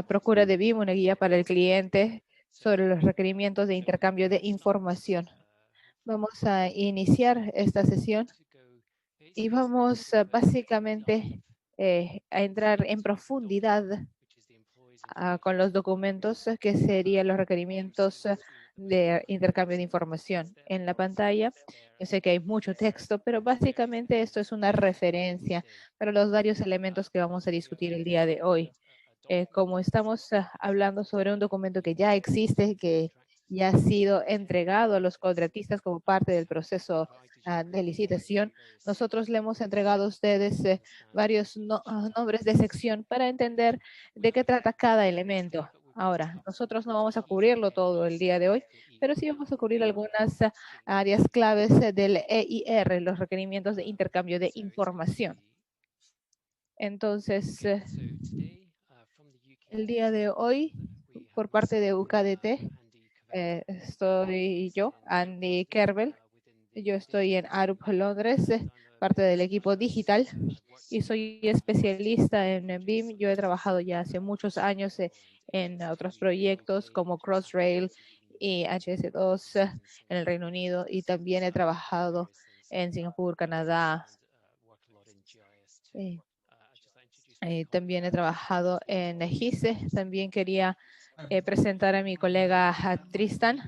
Procura de BIM, una guía para el cliente sobre los requerimientos de intercambio de información. Vamos a iniciar esta sesión y vamos básicamente a entrar en profundidad con los documentos que serían los requerimientos de intercambio de información. En la pantalla, yo sé que hay mucho texto, pero básicamente esto es una referencia para los varios elementos que vamos a discutir el día de hoy. Como estamos hablando sobre un documento que ya existe, que ya ha sido entregado a los contratistas como parte del proceso de licitación, nosotros le hemos entregado a ustedes varios nombres de sección para entender de qué trata cada elemento. Ahora, nosotros no vamos a cubrirlo todo el día de hoy, pero sí vamos a cubrir algunas áreas claves del EIR, los requerimientos de intercambio de información. Entonces, el día de hoy, por parte de UKDT, estoy yo, Andy Kerbel. Yo estoy en Arup, Londres, parte del equipo digital, y soy especialista en BIM. Yo he trabajado ya hace muchos años en otros proyectos como Crossrail y HS2 en el Reino Unido, y también he trabajado en Singapur, Canadá. También he trabajado en GISE. También quería presentar a mi colega Tristan.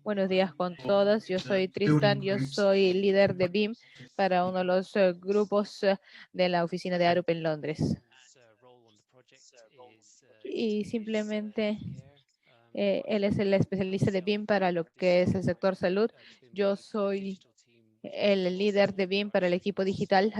Buenos días con todos. Yo soy Tristan. Yo soy líder de BIM para uno de los grupos de la oficina de Arup en Londres. Y simplemente él es el especialista de BIM para lo que es el sector salud. Yo soy el líder de BIM para el equipo digital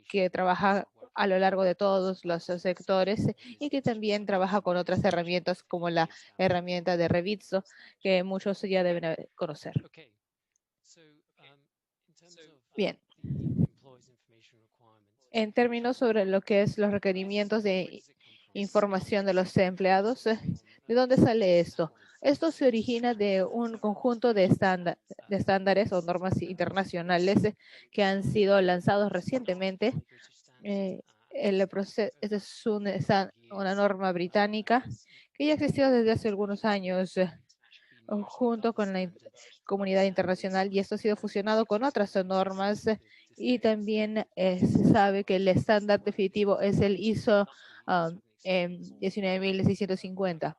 que trabaja a lo largo de todos los sectores y que también trabaja con otras herramientas como la herramienta de Revizio, que muchos ya deben conocer. Bien. En términos sobre lo que es los requerimientos de información de los empleados, ¿de dónde sale esto? Esto se origina de un conjunto de estándares o normas internacionales que han sido lanzados recientemente. El proceso es una norma británica que ya existió desde hace algunos años junto con la comunidad internacional, y esto ha sido fusionado con otras normas, y también se sabe que el estándar definitivo es el ISO 19650.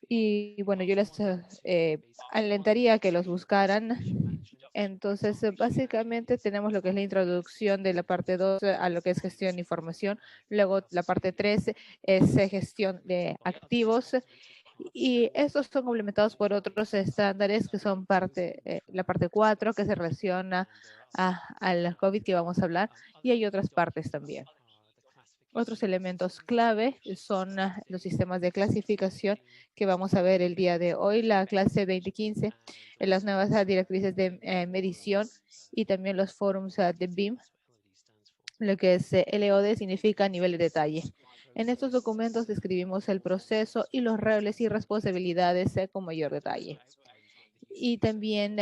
Y bueno, yo les alentaría a que los buscaran. Entonces, básicamente tenemos lo que es la introducción de la parte 2 a lo que es gestión de información. Luego, la parte 3 es gestión de activos. Y estos son complementados por otros estándares que son la parte 4, que se relaciona al COVID que vamos a hablar, y hay otras partes también. Otros elementos clave son los sistemas de clasificación que vamos a ver el día de hoy, la clase 2015, las nuevas directrices de medición y también los forums de BIM. Lo que es LOD significa nivel de detalle. En estos documentos describimos el proceso y los roles y responsabilidades con mayor detalle. Y también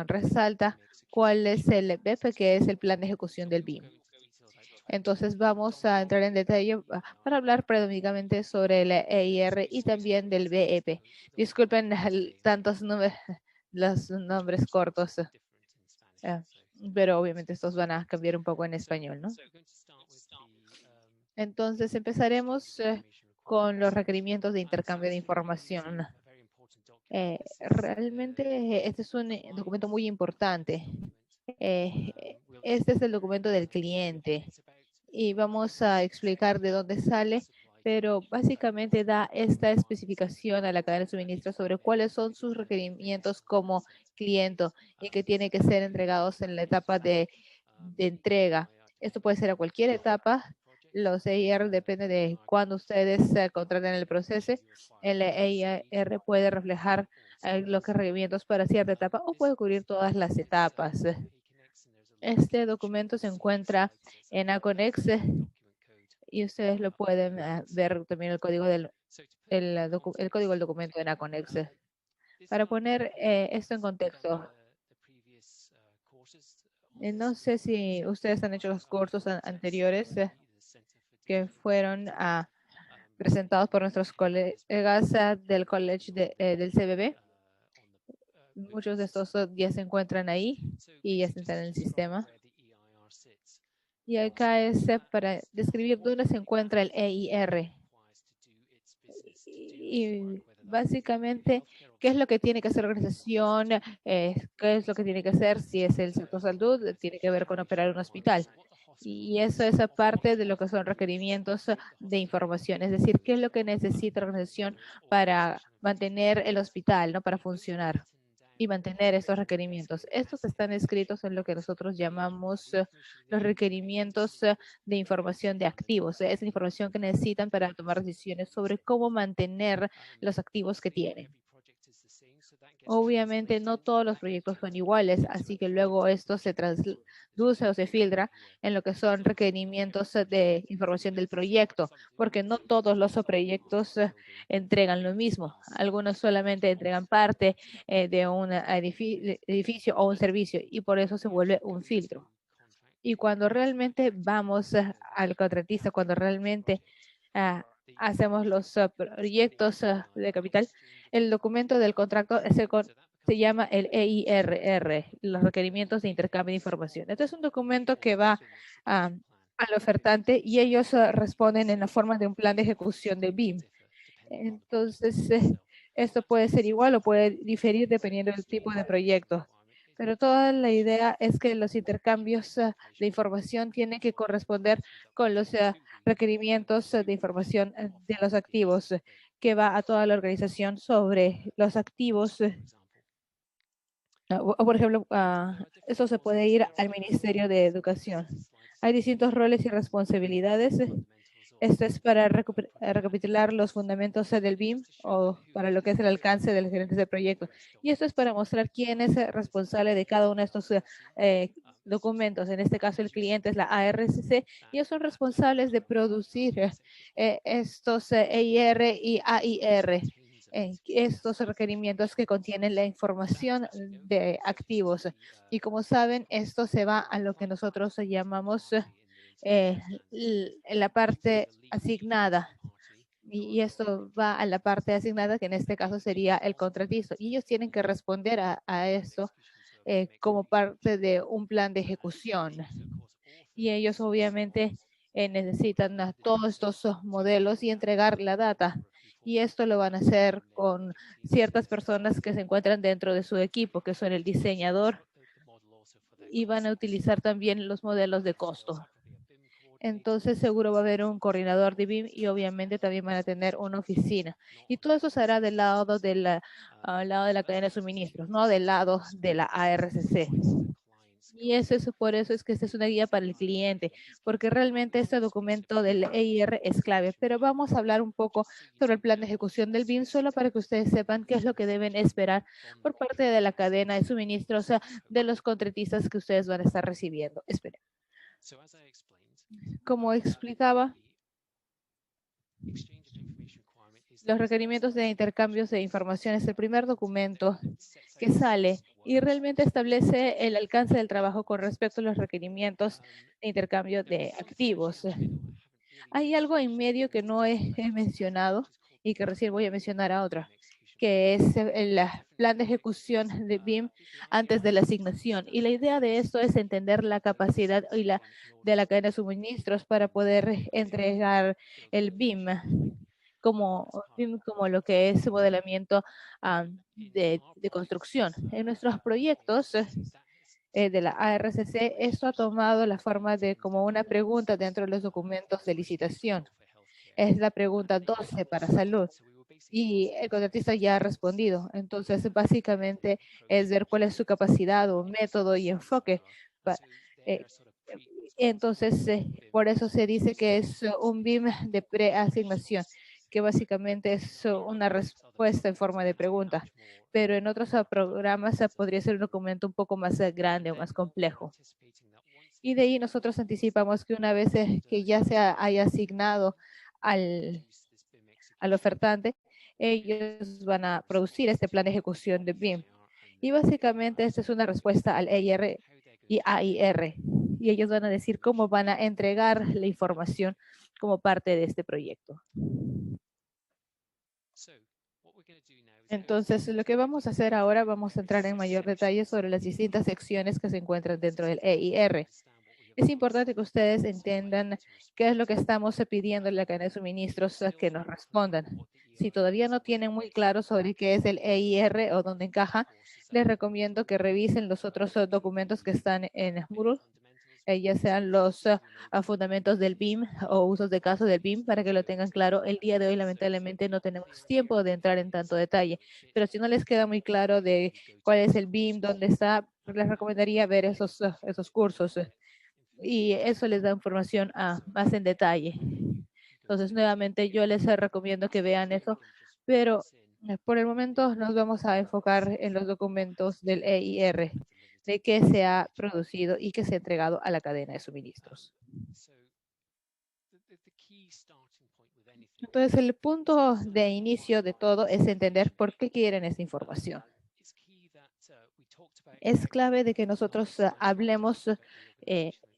resalta cuál es el BEP, que es el plan de ejecución del BIM. Entonces vamos a entrar en detalle para hablar predominantemente sobre el EIR y también del BEP. Disculpen tantos nombres, los nombres cortos, pero obviamente estos van a cambiar un poco en español, ¿no? Entonces empezaremos con los requerimientos de intercambio de información. Realmente este es un documento muy importante. Este es el documento del cliente y vamos a explicar de dónde sale, pero básicamente da esta especificación a la cadena de suministro sobre cuáles son sus requerimientos como cliente y que tiene que ser entregados en la etapa de entrega. Esto puede ser a cualquier etapa. Los EIR depende de cuándo ustedes contraten el proceso. El EIR puede reflejar los requerimientos para cierta etapa o puede cubrir todas las etapas. Este documento se encuentra en Aconex y ustedes lo pueden ver también el código del documento en Aconex. Para poner esto en contexto, no sé si ustedes han hecho los cursos anteriores que fueron presentados por nuestros colegas del college del CBB. Muchos de estos ya se encuentran ahí y ya están en el sistema. Y acá es para describir dónde se encuentra el EIR. Y básicamente, ¿qué es lo que tiene que hacer la organización? ¿Qué es lo que tiene que hacer? Si es el sector salud, tiene que ver con operar un hospital. Y eso es aparte de lo que son requerimientos de información. Es decir, ¿qué es lo que necesita la organización para mantener el hospital, ¿no? Para funcionar y mantener estos requerimientos. Estos están escritos en lo que nosotros llamamos los requerimientos de información de activos. Es la información que necesitan para tomar decisiones sobre cómo mantener los activos que tienen. Obviamente no todos los proyectos son iguales, así que luego esto se traduce o se filtra en lo que son requerimientos de información del proyecto, porque no todos los proyectos entregan lo mismo. Algunos solamente entregan parte de un edificio o un servicio y por eso se vuelve un filtro. Y cuando realmente vamos al contratista, cuando realmente hacemos los proyectos de capital, el documento del contrato se llama el EIRR, los requerimientos de intercambio de información. Este es un documento que va al ofertante y ellos responden en la forma de un plan de ejecución de BIM. Entonces, esto puede ser igual o puede diferir dependiendo del tipo de proyecto. Pero toda la idea es que los intercambios de información tienen que corresponder con los requerimientos de información de los activos que va a toda la organización sobre los activos. O, por ejemplo, eso se puede ir al Ministerio de Educación. Hay distintos roles y responsabilidades. Esto es para recapitular los fundamentos del BIM o para lo que es el alcance de los gerentes de proyecto. Y esto es para mostrar quién es responsable de cada uno de estos documentos. En este caso, el cliente es la ARCC y ellos son responsables de producir estos EIR y AIR. Estos requerimientos que contienen la información de activos. Y como saben, esto se va a lo que nosotros llamamos la parte asignada. Y esto va a la parte asignada, que en este caso sería el contratista. Y ellos tienen que responder a esto como parte de un plan de ejecución. Y ellos obviamente necesitan todos estos modelos y entregar la data. Y esto lo van a hacer con ciertas personas que se encuentran dentro de su equipo, que son el diseñador, y van a utilizar también los modelos de costo. Entonces seguro va a haber un coordinador de BIM y obviamente también van a tener una oficina. Y todo eso será del lado de lado de la cadena de suministros, no del lado de la ARCC. Y por eso es que esta es una guía para el cliente, porque realmente este documento del EIR es clave. Pero vamos a hablar un poco sobre el plan de ejecución del BIM, solo para que ustedes sepan qué es lo que deben esperar por parte de la cadena de suministros de los contratistas que ustedes van a estar recibiendo. Esperen. Como explicaba, los requerimientos de intercambios de información es el primer documento que sale y realmente establece el alcance del trabajo con respecto a los requerimientos de intercambio de activos. Hay algo en medio que no he mencionado y que recién voy a mencionar a otra, que es el plan de ejecución de BIM antes de la asignación. Y la idea de esto es entender la capacidad de la cadena de suministros para poder entregar el BIM como lo que es modelamiento de construcción. En nuestros proyectos de la ARCC, esto ha tomado la forma de como una pregunta dentro de los documentos de licitación. Es la pregunta 12 para salud. Y el contratista ya ha respondido. Entonces, básicamente es ver cuál es su capacidad o método y enfoque. Entonces, por eso se dice que es un BIM de preasignación, que básicamente es una respuesta en forma de pregunta. Pero en otros programas podría ser un documento un poco más grande o más complejo. Y de ahí nosotros anticipamos que una vez que ya se haya asignado al ofertante, ellos van a producir este plan de ejecución de BIM. Y básicamente esta es una respuesta al EIR y AIR. Y ellos van a decir cómo van a entregar la información como parte de este proyecto. Entonces, lo que vamos a hacer ahora, vamos a entrar en mayor detalle sobre las distintas secciones que se encuentran dentro del EIR. Es importante que ustedes entiendan qué es lo que estamos pidiendo en la cadena de suministros que nos respondan. Si todavía no tienen muy claro sobre qué es el EIR o dónde encaja, les recomiendo que revisen los otros documentos que están en Moodle, ya sean los fundamentos del BIM o usos de caso del BIM, para que lo tengan claro. El día de hoy, lamentablemente, no tenemos tiempo de entrar en tanto detalle, pero si no les queda muy claro de cuál es el BIM, dónde está, les recomendaría ver esos cursos y eso les da información más en detalle. Entonces, nuevamente, yo les recomiendo que vean eso, pero por el momento nos vamos a enfocar en los documentos del EIR, de qué se ha producido y qué se ha entregado a la cadena de suministros. Entonces, el punto de inicio de todo es entender por qué quieren esa información. Es clave de que nosotros hablemos,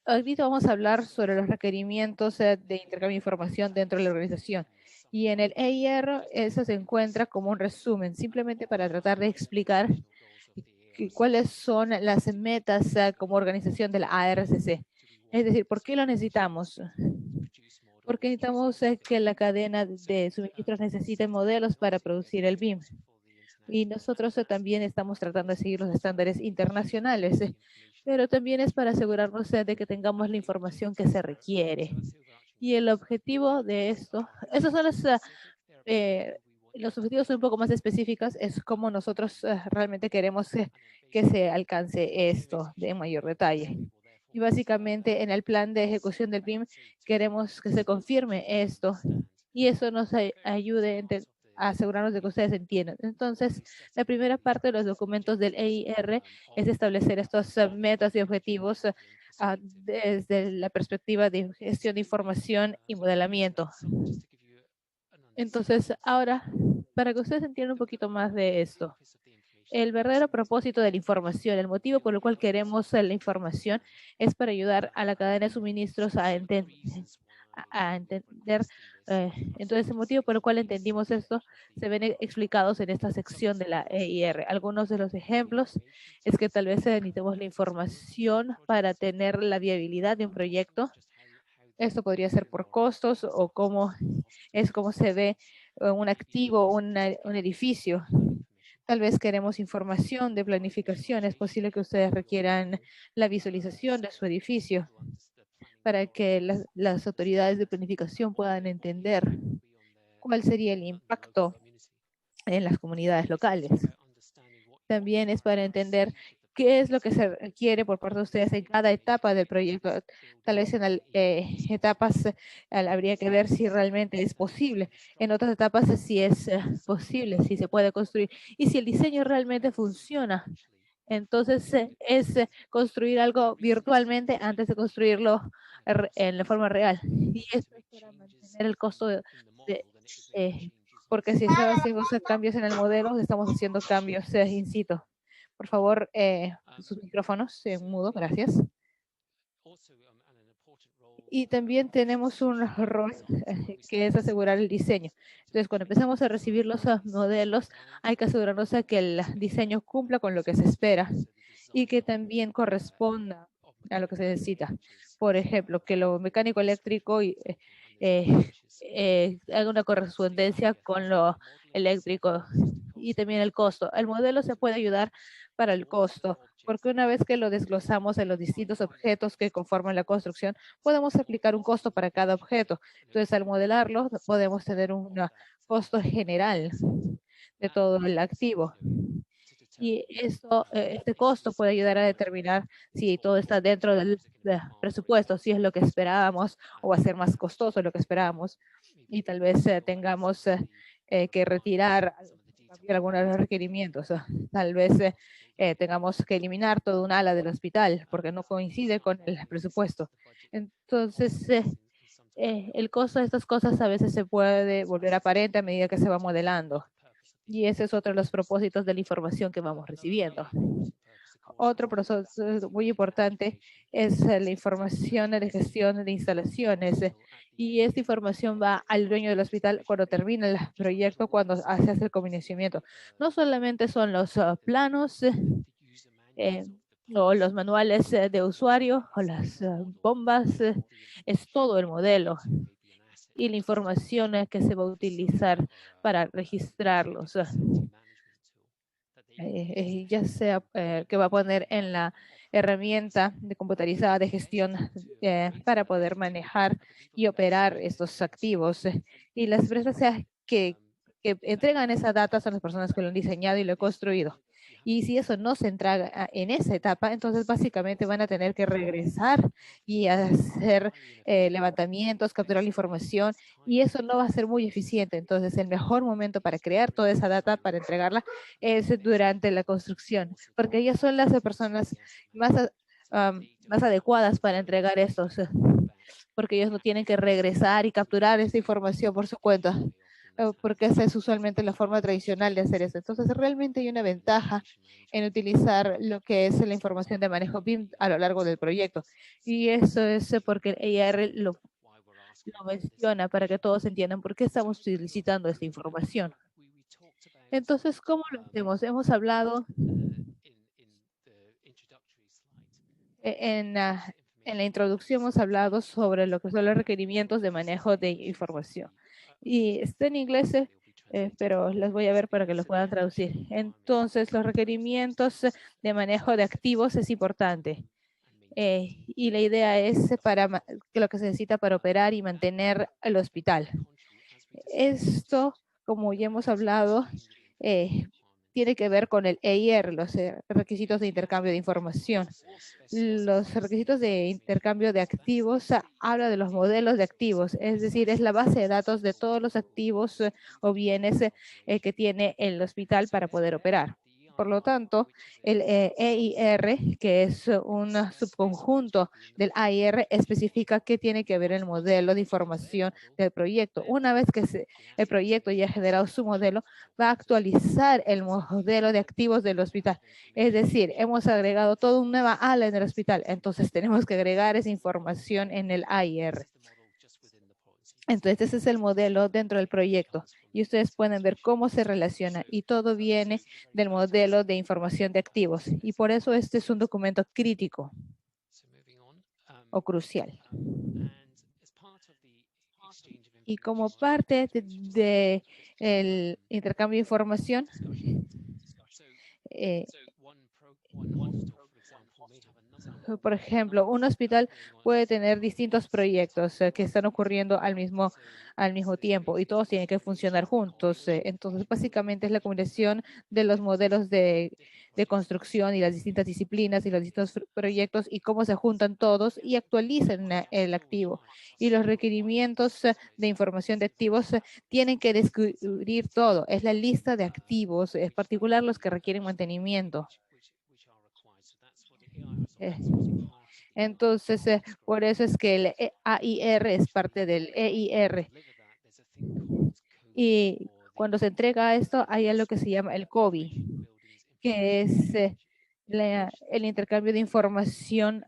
ahorita vamos a hablar sobre los requerimientos de intercambio de información dentro de la organización. Y en el EIR eso se encuentra como un resumen, simplemente para tratar de explicar cuáles son las metas como organización de la ARCC. Es decir, ¿por qué lo necesitamos? Porque necesitamos que la cadena de suministros necesite modelos para producir el BIM. Y nosotros también estamos tratando de seguir los estándares internacionales, pero también es para asegurarnos de que tengamos la información que se requiere. Y el objetivo de esto, esos son los objetivos son un poco más específicos, es como nosotros realmente queremos que se alcance esto de mayor detalle. Y básicamente en el plan de ejecución del BIM queremos que se confirme esto y eso nos ayude a asegurarnos de que ustedes entiendan. Entonces, la primera parte de los documentos del EIR es establecer estos metas y objetivos desde la perspectiva de gestión de información y modelamiento. Entonces, ahora, para que ustedes entiendan un poquito más de esto, el verdadero propósito de la información, el motivo por el cual queremos la información es para ayudar a la cadena de suministros a entender. Entonces, el motivo por el cual entendimos esto se ven explicados en esta sección de la EIR. Algunos de los ejemplos es que tal vez necesitemos la información para tener la viabilidad de un proyecto. Esto podría ser por costos o cómo se ve un activo, un edificio. Tal vez queremos información de planificación. Es posible que ustedes requieran la visualización de su edificio para que las autoridades de planificación puedan entender cuál sería el impacto en las comunidades locales. También es para entender qué es lo que se requiere por parte de ustedes en cada etapa del proyecto. Tal vez en etapas habría que ver si realmente es posible. En otras etapas si es posible, si se puede construir. Y si el diseño realmente funciona. Entonces es construir algo virtualmente antes de construirlo en la forma real. Y esto es para mantener el costo porque si estamos haciendo cambios en el modelo, estamos haciendo cambios in situ. Por favor, sus micrófonos en mudo, gracias. Y también tenemos un rol que es asegurar el diseño. Entonces, cuando empezamos a recibir los modelos, hay que asegurarnos de que el diseño cumpla con lo que se espera y que también corresponda a lo que se necesita. Por ejemplo, que lo mecánico eléctrico haga una correspondencia con lo eléctrico y también el costo. El modelo se puede ayudar para el costo, porque una vez que lo desglosamos en los distintos objetos que conforman la construcción, podemos aplicar un costo para cada objeto. Entonces, al modelarlo, podemos tener un costo general de todo el activo. Y este costo puede ayudar a determinar si todo está dentro del presupuesto, si es lo que esperábamos o va a ser más costoso de lo que esperábamos. Y tal vez tengamos que retirar algunos de los requerimientos. Tal vez tengamos que eliminar todo un ala del hospital porque no coincide con el presupuesto. Entonces, el costo de estas cosas a veces se puede volver aparente a medida que se va modelando. Y ese es otro de los propósitos de la información que vamos recibiendo. Otro proceso muy importante es la información de gestión de instalaciones. Y esta información va al dueño del hospital cuando termina el proyecto, cuando se hace el convencimiento. No solamente son los planos eh, o los manuales de usuario o las bombas, es todo el modelo y la información que se va a utilizar para registrarlos. Ya sea que va a poner en la herramienta de computarizada de gestión para poder manejar y operar estos activos. Y las empresas que entregan esa data son las personas que lo han diseñado y lo han construido. Y si eso no se entrega en esa etapa, entonces básicamente van a tener que regresar y hacer levantamientos, capturar la información, y eso no va a ser muy eficiente. Entonces, el mejor momento para crear toda esa data, para entregarla, es durante la construcción, porque ellas son las personas más, más adecuadas para entregar estos, porque ellos no tienen que regresar y capturar esa información por su cuenta, porque esa es usualmente la forma tradicional de hacer eso. Entonces, realmente hay una ventaja en utilizar lo que es la información de manejo BIM a lo largo del proyecto. Y eso es porque el EIR lo menciona para que todos entiendan por qué estamos solicitando esta información. Entonces, ¿cómo lo hacemos? Hemos hablado en la introducción, hemos hablado sobre lo que son los requerimientos de manejo de información. Y está en inglés, pero los voy a ver para que los puedan traducir. Entonces, los requerimientos de manejo de activos es importante. Y la idea es que lo que se necesita para operar y mantener el hospital. Esto, como ya hemos hablado, tiene que ver con el EIR, los requisitos de intercambio de información. Los requisitos de intercambio de activos habla de los modelos de activos, es decir, es la base de datos de todos los activos o bienes que tiene el hospital para poder operar. Por lo tanto, el EIR, que es un subconjunto del AIR, especifica qué tiene que ver el modelo de información del proyecto. Una vez que el proyecto ya ha generado su modelo, va a actualizar el modelo de activos del hospital. Es decir, hemos agregado toda una nueva ala en el hospital, entonces tenemos que agregar esa información en el AIR. Entonces, ese es el modelo dentro del proyecto y ustedes pueden ver cómo se relaciona y todo viene del modelo de información de activos y por eso este es un documento crítico o crucial. Y como parte de el intercambio de información, por ejemplo, un hospital puede tener distintos proyectos que están ocurriendo al mismo tiempo y todos tienen que funcionar juntos. Entonces, básicamente es la combinación de los modelos de construcción y las distintas disciplinas y los distintos proyectos y cómo se juntan todos y actualizan el activo. Y los requerimientos de información de activos tienen que descubrir todo. Es la lista de activos, en particular los que requieren mantenimiento. Entonces, por eso es que el AIR es parte del EIR. Y cuando se entrega esto, hay algo que se llama el COBI, que es el intercambio de información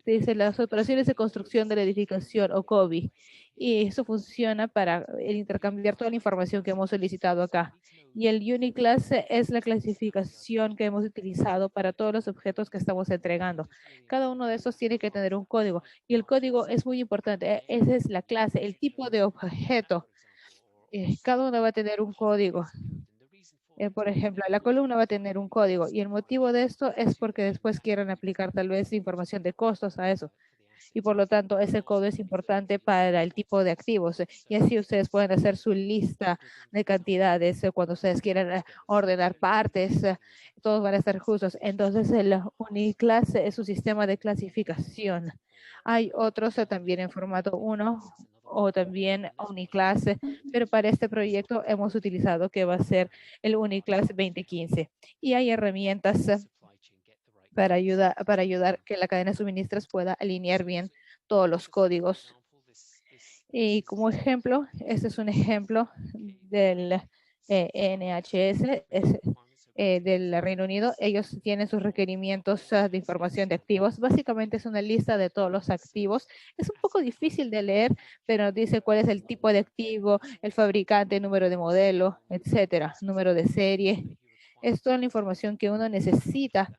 dice las operaciones de construcción de la edificación o COBI. Y eso funciona para intercambiar toda la información que hemos solicitado acá. Y el UniClass es la clasificación que hemos utilizado para todos los objetos que estamos entregando. Cada uno de esos tiene que tener un código. Y el código es muy importante. Esa es la clase, el tipo de objeto. Cada uno va a tener un código. Por ejemplo, la columna va a tener un código y el motivo de esto es porque después quieran aplicar tal vez información de costos a eso. Y por lo tanto, ese código es importante para el tipo de activos. Y así ustedes pueden hacer su lista de cantidades cuando ustedes quieran ordenar partes. Todos van a estar justos. Entonces, el Uniclass es su sistema de clasificación. Hay otros también en formato 1 o también Uniclass, pero para este proyecto hemos utilizado que va a ser el Uniclass 2015. Y hay herramientas para ayudar que la cadena de suministros pueda alinear bien todos los códigos. Y como ejemplo, este es un ejemplo del NHS. del Reino Unido, ellos tienen sus requerimientos de información de activos. Básicamente es una lista de todos los activos. Es un poco difícil de leer, pero dice cuál es el tipo de activo, el fabricante, número de modelo, etcétera, número de serie. Es toda la información que uno necesita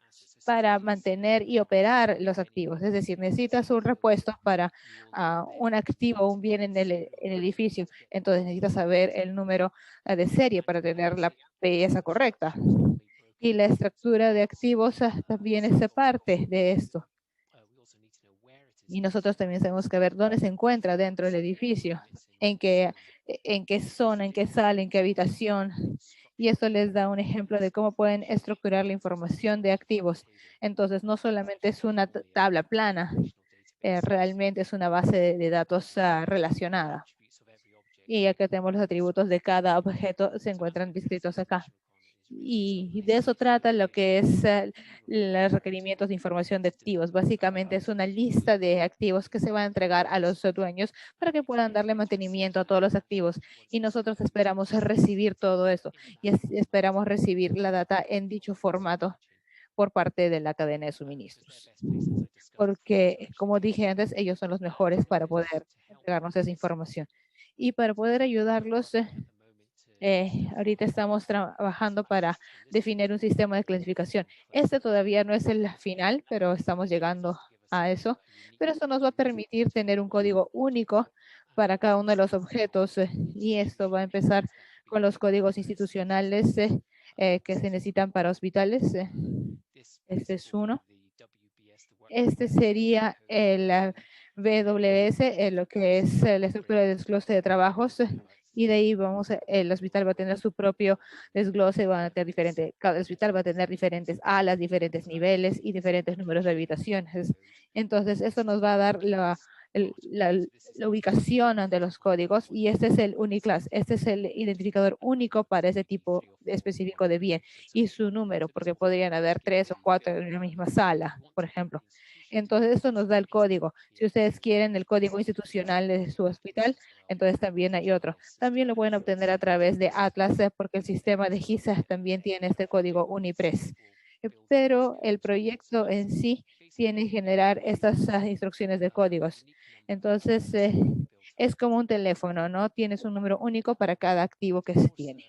para mantener y operar los activos. Es decir, necesitas un repuesto para un activo o un bien en el edificio. Entonces necesitas saber el número de serie para tener la pieza correcta. Y la estructura de activos también es parte de esto. Y nosotros también tenemos que ver dónde se encuentra dentro del edificio, en qué zona, en qué sala, en qué habitación. Y esto les da un ejemplo de cómo pueden estructurar la información de activos. Entonces, no solamente es una tabla plana, realmente es una base de datos relacionada. Y acá tenemos los atributos de cada objeto, se encuentran descritos acá. Y de eso trata lo que es los requerimientos de información de activos. Básicamente es una lista de activos que se va a entregar a los dueños para que puedan darle mantenimiento a todos los activos. Y nosotros esperamos recibir todo eso y esperamos recibir la data en dicho formato por parte de la cadena de suministros. Porque, como dije antes, ellos son los mejores para poder entregarnos esa información. Y para poder ayudarlos, ahorita estamos trabajando para definir un sistema de clasificación. Este todavía no es el final, pero estamos llegando a eso. Pero esto nos va a permitir tener un código único para cada uno de los objetos y esto va a empezar con los códigos institucionales que se necesitan para hospitales. Este es uno. Este sería el BWS, lo que es la estructura de desglose de trabajos. Y de ahí el hospital va a tener su propio desglose, cada hospital va a tener diferentes alas, diferentes niveles y diferentes números de habitaciones. Entonces, esto nos va a dar la ubicación de los códigos y este es el Uniclass, este es el identificador único para ese tipo específico de bien y su número, porque podrían haber 3 o 4 en la misma sala, por ejemplo. Entonces, esto nos da el código. Si ustedes quieren el código institucional de su hospital, entonces también hay otro. También lo pueden obtener a través de Atlas, porque el sistema de GISA también tiene este código UniPress. Pero el proyecto en sí tiene que generar estas instrucciones de códigos. Entonces, es como un teléfono, ¿no? Tienes un número único para cada activo que se tiene.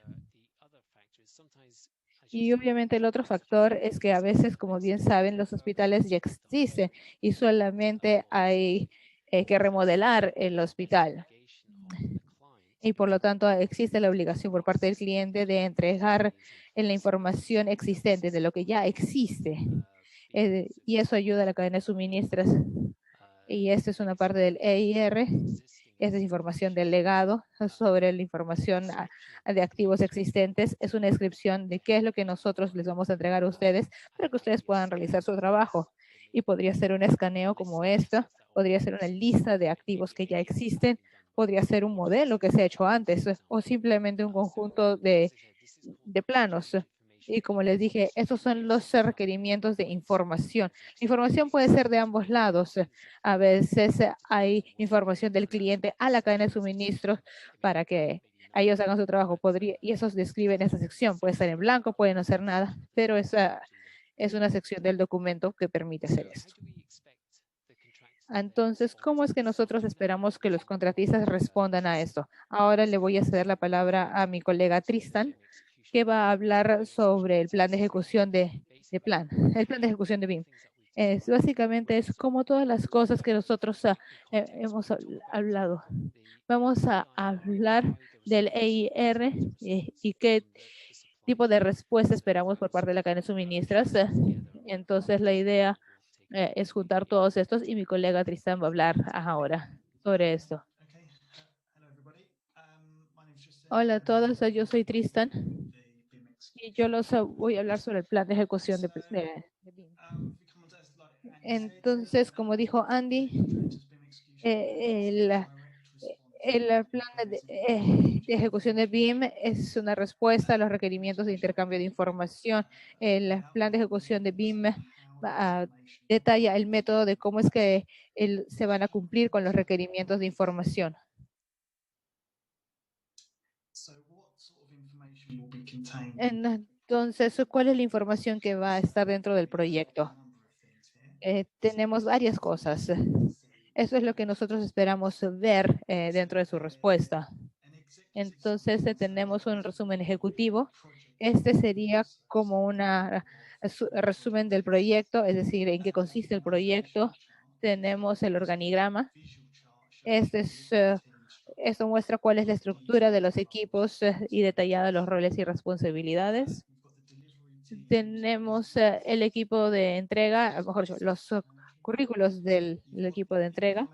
Y obviamente el otro factor es que a veces, como bien saben, los hospitales ya existen y solamente hay que remodelar el hospital. Y por lo tanto existe la obligación por parte del cliente de entregar en la información existente de lo que ya existe. Y eso ayuda a la cadena de suministros. Y esta es una parte del EIR. Esta es información del legado sobre la información de activos existentes. Es una descripción de qué es lo que nosotros les vamos a entregar a ustedes para que ustedes puedan realizar su trabajo. Y podría ser un escaneo como esto, podría ser una lista de activos que ya existen, podría ser un modelo que se ha hecho antes o simplemente un conjunto de planos. Y como les dije, estos son los requerimientos de información. La información puede ser de ambos lados. A veces hay información del cliente a la cadena de suministros para que ellos hagan su trabajo. Y eso se describe en esa sección. Puede estar en blanco, puede no ser nada, pero esa es una sección del documento que permite hacer esto. Entonces, ¿cómo es que nosotros esperamos que los contratistas respondan a esto? Ahora le voy a ceder la palabra a mi colega Tristan, que va a hablar sobre el plan de ejecución el plan de ejecución de BIM. Básicamente es como todas las cosas que nosotros hemos hablado. Vamos a hablar del EIR y qué tipo de respuesta esperamos por parte de la cadena de suministros. Entonces, la idea es juntar todos estos y mi colega Tristan va a hablar ahora sobre esto. Hola a todos, yo soy Tristan y yo los voy a hablar sobre el plan de ejecución de BIM. Entonces, como dijo Andy, el plan de ejecución de BIM es una respuesta a los requerimientos de intercambio de información. El plan de ejecución de BIM detalla el método de cómo es que se van a cumplir con los requerimientos de información. Entonces, ¿cuál es la información que va a estar dentro del proyecto? Tenemos varias cosas. Eso es lo que nosotros esperamos ver dentro de su respuesta. Entonces, tenemos un resumen ejecutivo. Este sería como un resumen del proyecto, es decir, en qué consiste el proyecto. Tenemos el organigrama. Esto muestra cuál es la estructura de los equipos y detallada los roles y responsabilidades. Tenemos el equipo de entrega, mejor dicho, los currículos del equipo de entrega.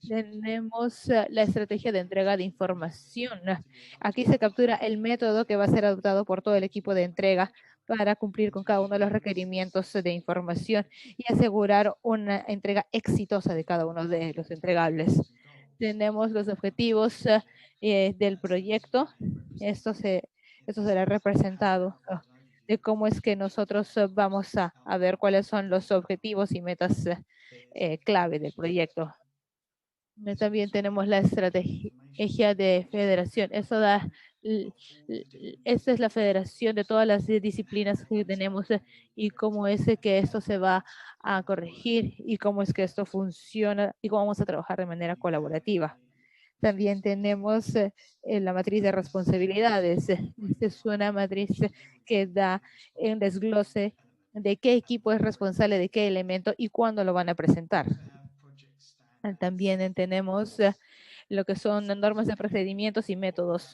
Tenemos la estrategia de entrega de información. Aquí se captura el método que va a ser adoptado por todo el equipo de entrega para cumplir con cada uno de los requerimientos de información y asegurar una entrega exitosa de cada uno de los entregables. Tenemos los objetivos del proyecto. Esto será representado de cómo es que nosotros vamos a ver cuáles son los objetivos y metas clave del proyecto. También tenemos la estrategia de federación. Esta es la federación de todas las disciplinas que tenemos y cómo es que esto se va a corregir y cómo es que esto funciona y cómo vamos a trabajar de manera colaborativa. También tenemos la matriz de responsabilidades. Esta es una matriz que da un desglose de qué equipo es responsable de qué elemento y cuándo lo van a presentar. También tenemos lo que son normas de procedimientos y métodos.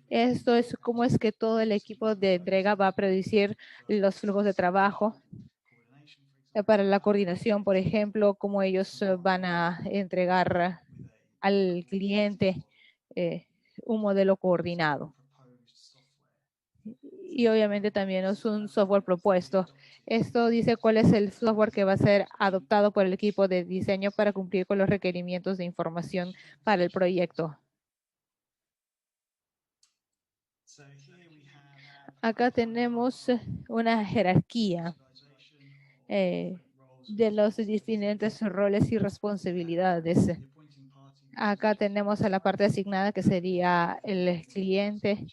Esto es cómo es que todo el equipo de entrega va a predecir los flujos de trabajo para la coordinación, por ejemplo, cómo ellos van a entregar al cliente un modelo coordinado. Y obviamente también es un software propuesto. Esto dice cuál es el software que va a ser adoptado por el equipo de diseño para cumplir con los requerimientos de información para el proyecto. Acá tenemos una jerarquía de los diferentes roles y responsabilidades. Acá tenemos a la parte asignada que sería el cliente.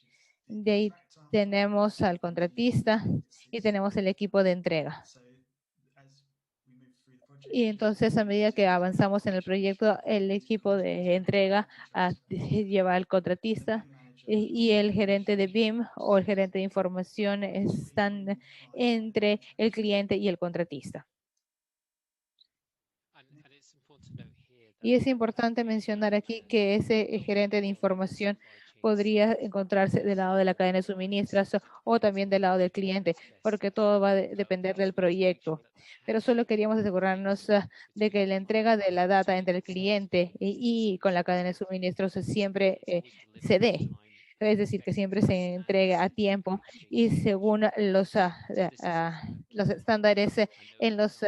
De ahí tenemos al contratista y tenemos el equipo de entrega. Y entonces, a medida que avanzamos en el proyecto, el equipo de entrega lleva al contratista y el gerente de BIM o el gerente de información están entre el cliente y el contratista. Y es importante mencionar aquí que ese gerente de información podría encontrarse del lado de la cadena de suministros o también del lado del cliente, porque todo va a depender del proyecto. Pero solo queríamos asegurarnos de que la entrega de la data entre el cliente y con la cadena de suministros siempre se dé. Es decir, que siempre se entregue a tiempo y según los estándares en los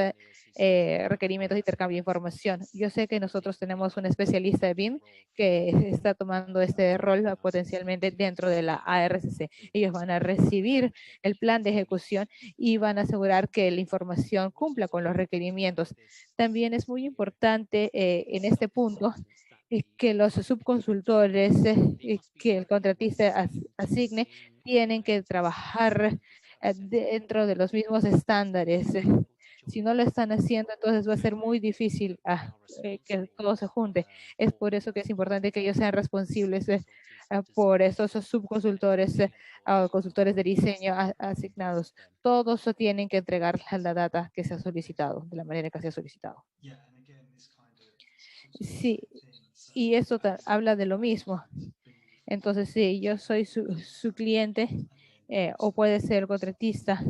requerimientos de intercambio de información. Yo sé que nosotros tenemos un especialista de BIM que está tomando este rol potencialmente dentro de la ARCC. Ellos van a recibir el plan de ejecución y van a asegurar que la información cumpla con los requerimientos. También es muy importante en este punto que los subconsultores que el contratista asigne tienen que trabajar dentro de los mismos estándares. Si no lo están haciendo, entonces va a ser muy difícil que todo se junte. Es por eso que es importante que ellos sean responsables por esos subconsultores o consultores de diseño asignados. Todos tienen que entregar la data que se ha solicitado, de la manera que se ha solicitado. Sí, y esto habla de lo mismo. Entonces, si yo soy su cliente o puede ser contratista,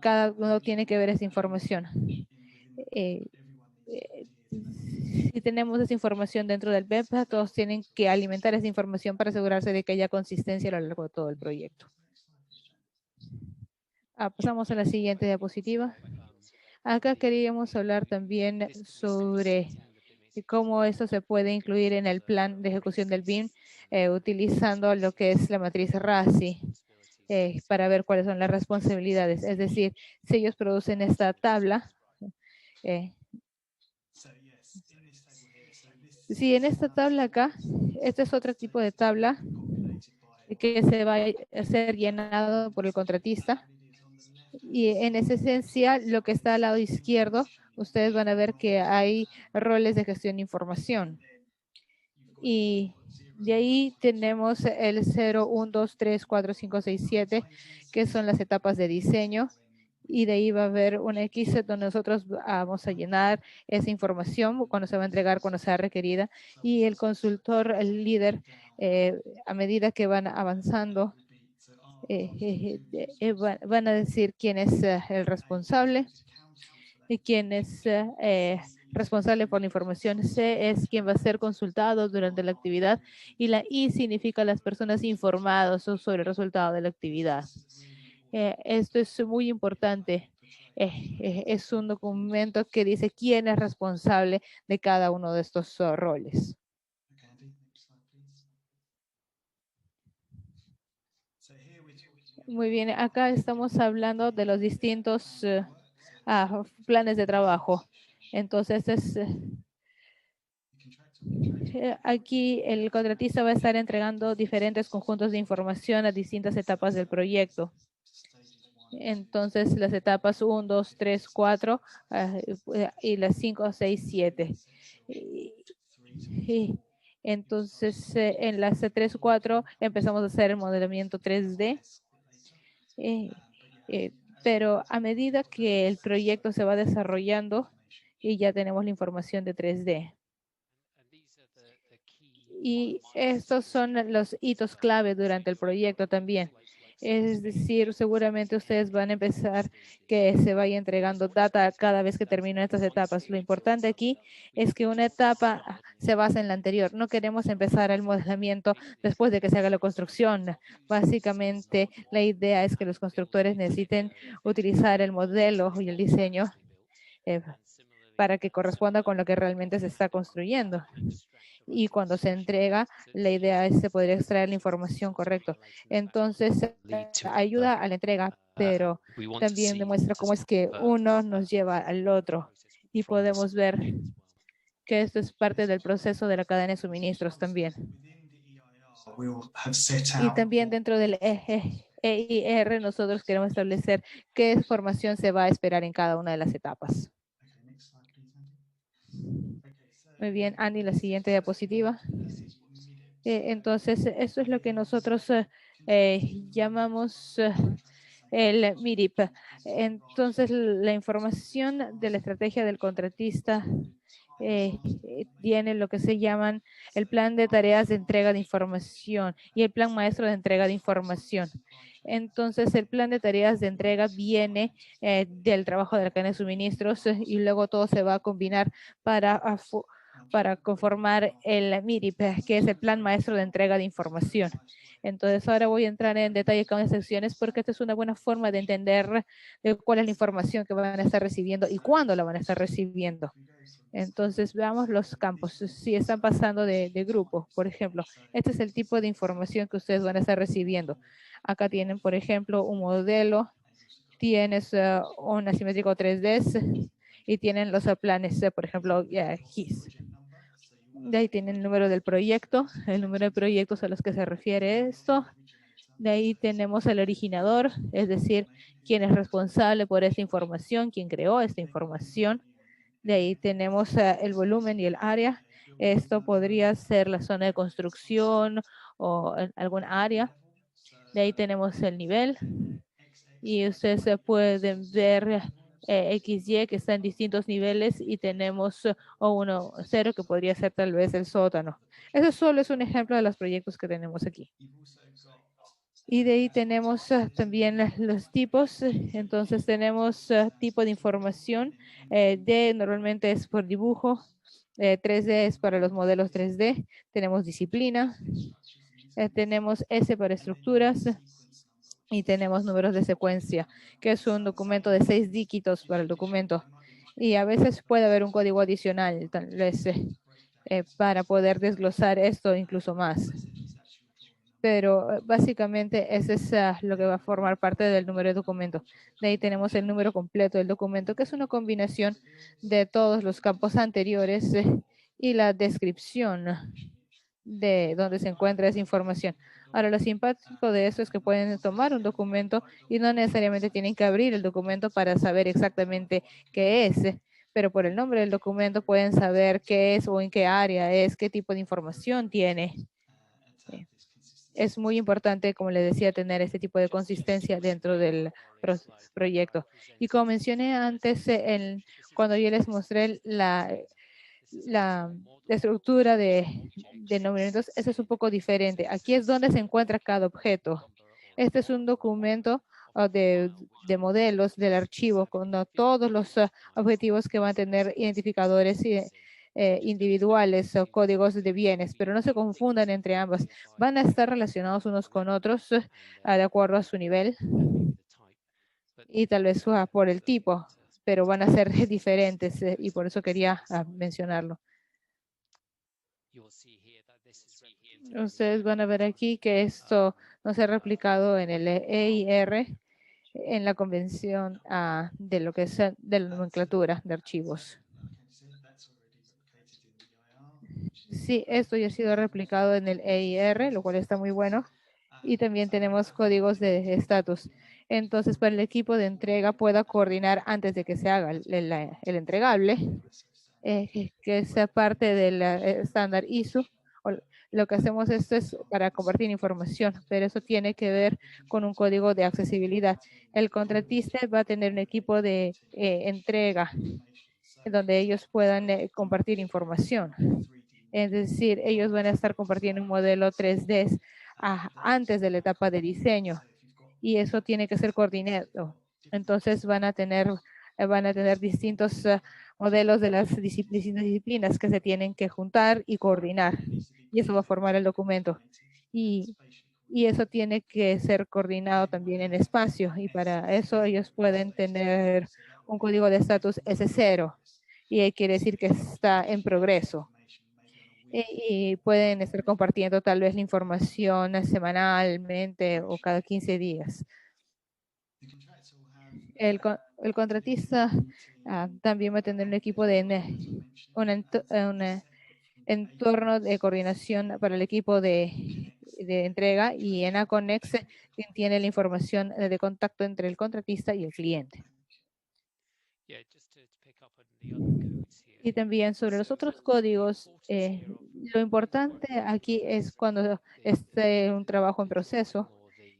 cada uno tiene que ver esa información. Si tenemos esa información dentro del web, todos tienen que alimentar esa información para asegurarse de que haya consistencia a lo largo de todo el proyecto. Pasamos a la siguiente diapositiva. Acá queríamos hablar también sobre cómo esto se puede incluir en el plan de ejecución del BIM utilizando lo que es la matriz RACI para ver cuáles son las responsabilidades. Es decir, si ellos producen esta tabla, sí, en esta tabla acá, este es otro tipo de tabla que se va a ser llenado por el contratista. Y en esa esencia, lo que está al lado izquierdo, ustedes van a ver que hay roles de gestión de información. Y de ahí tenemos el 0, 1, 2, 3, 4, 5, 6, 7, que son las etapas de diseño. Y de ahí va a haber una X donde nosotros vamos a llenar esa información cuando se va a entregar, cuando sea requerida. Y el consultor, el líder, a medida que van avanzando, van a decir quién es el responsable y quién es responsable por la información. C es quien va a ser consultado durante la actividad y la I significa las personas informadas sobre el resultado de la actividad. Esto es muy importante. Es un documento que dice quién es responsable de cada uno de estos roles. Muy bien, acá estamos hablando de los distintos planes de trabajo. Entonces, aquí el contratista va a estar entregando diferentes conjuntos de información a distintas etapas del proyecto. Entonces, las etapas 1, 2, 3, 4 y las 5, 6, 7. Entonces, en las 3, 4 empezamos a hacer el modelamiento 3D. Pero a medida que el proyecto se va desarrollando y ya tenemos la información de 3D. Y estos son los hitos clave durante el proyecto también. Es decir, seguramente ustedes van a empezar que se vaya entregando data cada vez que terminan estas etapas. Lo importante aquí es que una etapa se basa en la anterior. No queremos empezar el modelamiento después de que se haga la construcción. Básicamente, la idea es que los constructores necesiten utilizar el modelo y el diseño para que corresponda con lo que realmente se está construyendo. Y cuando se entrega, la idea es que poder extraer la información correcta. Entonces, ayuda a la entrega, pero también demuestra cómo es que uno nos lleva al otro. Y podemos ver que esto es parte del proceso de la cadena de suministros también. Y también dentro del EIR, nosotros queremos establecer qué información se va a esperar en cada una de las etapas. Muy bien, Andy, la siguiente diapositiva. Entonces, eso es lo que nosotros llamamos el MIRIP. Entonces, la información de la estrategia del contratista tiene lo que se llaman el plan de tareas de entrega de información y el plan maestro de entrega de información. Entonces, el plan de tareas de entrega viene del trabajo de la cadena de suministros y luego todo se va a combinar para conformar el MIRIP, que es el Plan Maestro de Entrega de Información. Entonces, ahora voy a entrar en detalle con las secciones porque esta es una buena forma de entender cuál es la información que van a estar recibiendo y cuándo la van a estar recibiendo. Entonces, veamos los campos. Si están pasando de grupo, por ejemplo, este es el tipo de información que ustedes van a estar recibiendo. Acá tienen, por ejemplo, un modelo, tienes un asimétrico 3D y tienen los planes, por ejemplo, GIS. De ahí tienen el número del proyecto, el número de proyectos a los que se refiere esto. De ahí tenemos el originador, es decir, quién es responsable por esta información, quién creó esta información. De ahí tenemos el volumen y el área. Esto podría ser la zona de construcción o algún área. De ahí tenemos el nivel. Y ustedes pueden ver XY que está en distintos niveles y tenemos O1, 0 que podría ser tal vez el sótano. Eso solo es un ejemplo de los proyectos que tenemos aquí. Y de ahí tenemos también los tipos. Entonces tenemos tipo de información. D normalmente es por dibujo. 3D es para los modelos 3D. Tenemos disciplina. Tenemos S para estructuras. Y tenemos números de secuencia, que es un documento de 6 dígitos para el documento. Y a veces puede haber un código adicional, tal vez, para poder desglosar esto incluso más. Pero básicamente ese es lo que va a formar parte del número de documento. De ahí tenemos el número completo del documento, que es una combinación de todos los campos anteriores y la descripción de donde se encuentra esa información. Ahora, lo simpático de eso es que pueden tomar un documento y no necesariamente tienen que abrir el documento para saber exactamente qué es, pero por el nombre del documento pueden saber qué es o en qué área es, qué tipo de información tiene. Es muy importante, como les decía, tener este tipo de consistencia dentro del proyecto. Y como mencioné antes, cuando yo les mostré la estructura de nombramientos, eso es un poco diferente. Aquí es donde se encuentra cada objeto. Este es un documento de modelos del archivo con todos los objetivos que van a tener identificadores individuales o códigos de bienes, pero no se confundan entre ambas. Van a estar relacionados unos con otros de acuerdo a su nivel y tal vez por el tipo, pero van a ser diferentes y por eso quería mencionarlo. Ustedes van a ver aquí que esto no se ha replicado en el EIR, en la convención de lo que es de la nomenclatura de archivos. Sí, esto ya ha sido replicado en el EIR, lo cual está muy bueno. Y también tenemos códigos de estatus. Entonces, para el equipo de entrega pueda coordinar antes de que se haga el entregable, que sea parte del estándar ISO. Lo que hacemos esto es para compartir información, pero eso tiene que ver con un código de accesibilidad. El contratista va a tener un equipo de entrega donde ellos puedan compartir información. Es decir, ellos van a estar compartiendo un modelo 3D antes de la etapa de diseño y eso tiene que ser coordinado. Entonces van a tener distintos modelos de las distintas disciplinas que se tienen que juntar y coordinar. Y eso va a formar el documento. Y eso tiene que ser coordinado también en espacio. Y para eso ellos pueden tener un código de estatus S0. Y quiere decir que está en progreso. Y pueden estar compartiendo tal vez la información semanalmente o cada 15 días. El contratista también va a tener un equipo de un entorno de coordinación para el equipo de entrega y en Aconex tiene la información de contacto entre el contratista y el cliente. Y también sobre los otros códigos, lo importante aquí es cuando esté un trabajo en proceso,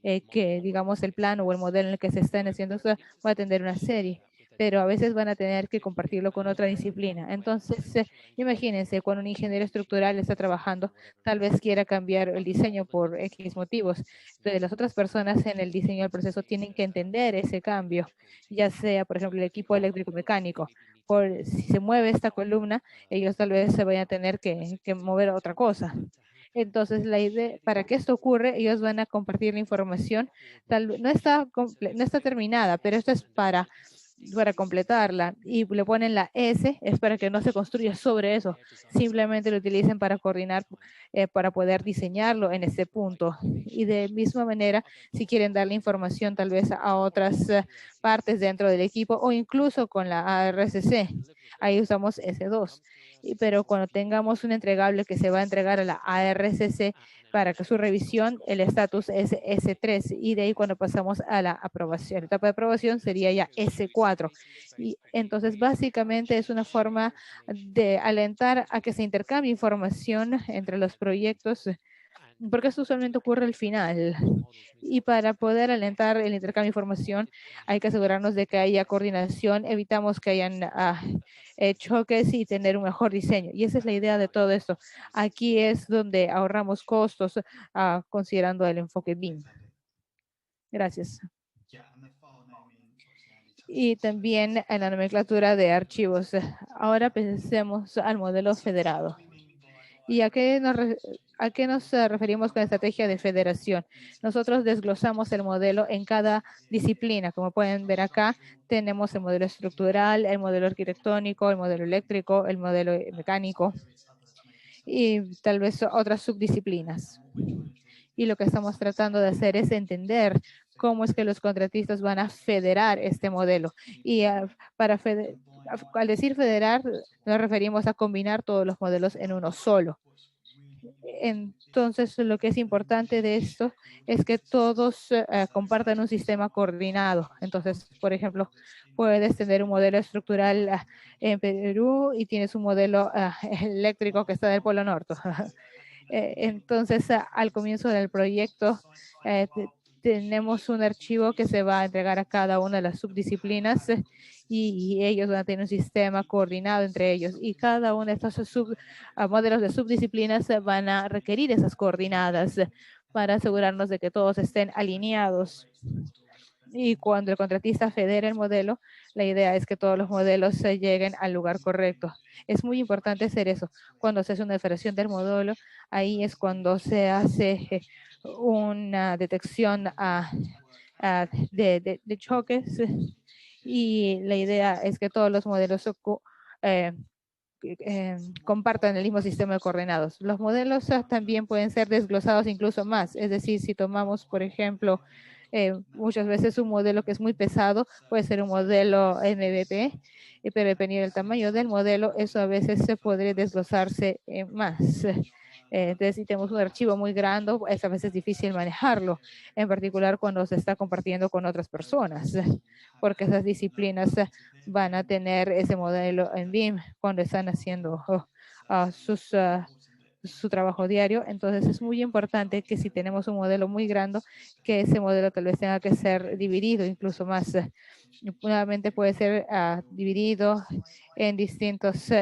que digamos el plano o el modelo en el que se están haciendo esto va a tener una serie, pero a veces van a tener que compartirlo con otra disciplina. Entonces, imagínense, cuando un ingeniero estructural está trabajando, tal vez quiera cambiar el diseño por X motivos. Entonces, las otras personas en el diseño del proceso tienen que entender ese cambio, ya sea, por ejemplo, el equipo eléctrico mecánico. Si se mueve esta columna, ellos tal vez se vayan a tener que mover otra cosa. Entonces, la idea, para que esto ocurra, ellos van a compartir la información. No está terminada, pero esto es para completarla. Y le ponen la S, es para que no se construya sobre eso. Simplemente lo utilicen para coordinar, para poder diseñarlo en ese punto. Y de misma manera, si quieren darle información tal vez a otras partes dentro del equipo o incluso con la ARCC, ahí usamos S2. Pero cuando tengamos un entregable que se va a entregar a la ARCC para que su revisión, el estatus es S3 y de ahí cuando pasamos a la aprobación, la etapa de aprobación sería ya S4. Y entonces básicamente es una forma de alentar a que se intercambie información entre los proyectos, porque esto usualmente ocurre al final. Y para poder alentar el intercambio de información, hay que asegurarnos de que haya coordinación, evitamos que hayan choques y tener un mejor diseño. Y esa es la idea de todo esto. Aquí es donde ahorramos costos considerando el enfoque BIM. Gracias. Y también en la nomenclatura de archivos. Ahora pensemos al modelo federado. ¿Y a qué nos referimos con estrategia de federación? Nosotros desglosamos el modelo en cada disciplina. Como pueden ver acá, tenemos el modelo estructural, el modelo arquitectónico, el modelo eléctrico, el modelo mecánico y tal vez otras subdisciplinas. Y lo que estamos tratando de hacer es entender cómo es que los contratistas van a federar este modelo. Y al decir federar, nos referimos a combinar todos los modelos en uno solo. Entonces, lo que es importante de esto es que todos compartan un sistema coordinado. Entonces, por ejemplo, puedes tener un modelo estructural en Perú y tienes un modelo eléctrico que está del Polo Norte. Entonces, al comienzo del proyecto, tenemos un archivo que se va a entregar a cada una de las subdisciplinas y ellos van a tener un sistema coordinado entre ellos. Y cada uno de estos modelos de subdisciplinas van a requerir esas coordinadas para asegurarnos de que todos estén alineados. Y cuando el contratista federa el modelo, la idea es que todos los modelos se lleguen al lugar correcto. Es muy importante hacer eso. Cuando se hace una federación del modelo, ahí es cuando se hace una detección de choques y la idea es que todos los modelos eh, compartan el mismo sistema de coordenados. Los modelos también pueden ser desglosados incluso más, es decir, si tomamos, por ejemplo, muchas veces un modelo que es muy pesado, puede ser un modelo MVP, pero dependiendo del tamaño del modelo, eso a veces se podría desglosarse más. Entonces, si tenemos un archivo muy grande, es a veces difícil manejarlo, en particular cuando se está compartiendo con otras personas, porque esas disciplinas van a tener ese modelo en BIM cuando están haciendo su trabajo diario. Entonces es muy importante que si tenemos un modelo muy grande, que ese modelo tal vez tenga que ser dividido incluso más. Nuevamente puede ser dividido en distintos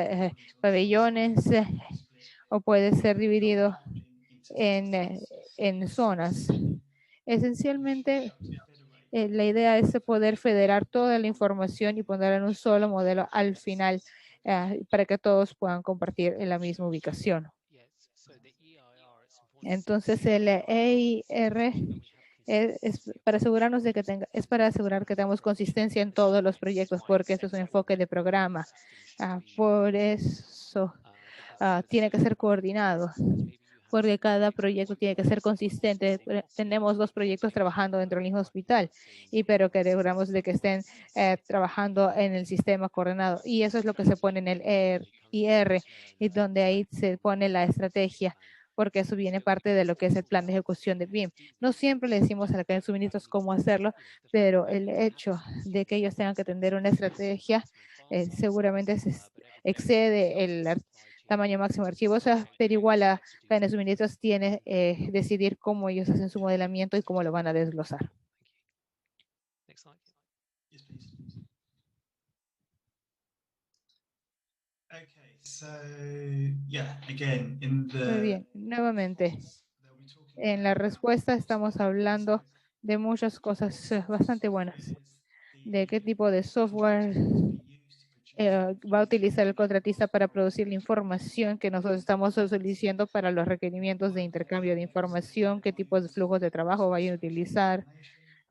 pabellones o puede ser dividido en zonas. Esencialmente, la idea es poder federar toda la información y ponerla en un solo modelo al final para que todos puedan compartir en la misma ubicación. Entonces, el EIR es para asegurarnos de que es para asegurar que tengamos consistencia en todos los proyectos, porque esto es un enfoque de programa. Por eso tiene que ser coordinado, porque cada proyecto tiene que ser consistente. Tenemos dos proyectos trabajando dentro del mismo hospital, pero queremos de que estén trabajando en el sistema coordinado. Y eso es lo que se pone en el IR, y donde ahí se pone la estrategia, porque eso viene parte de lo que es el plan de ejecución de BIM. No siempre le decimos a la cadena de suministros cómo hacerlo, pero el hecho de que ellos tengan que tener una estrategia seguramente excede el tamaño máximo de archivos, pero igual la cadena de suministros tiene decidir cómo ellos hacen su modelamiento y cómo lo van a desglosar. Muy bien, nuevamente, en la respuesta estamos hablando de muchas cosas bastante buenas. De qué tipo de software va a utilizar el contratista para producir la información que nosotros estamos solicitando para los requerimientos de intercambio de información, qué tipos de flujos de trabajo vayan a utilizar,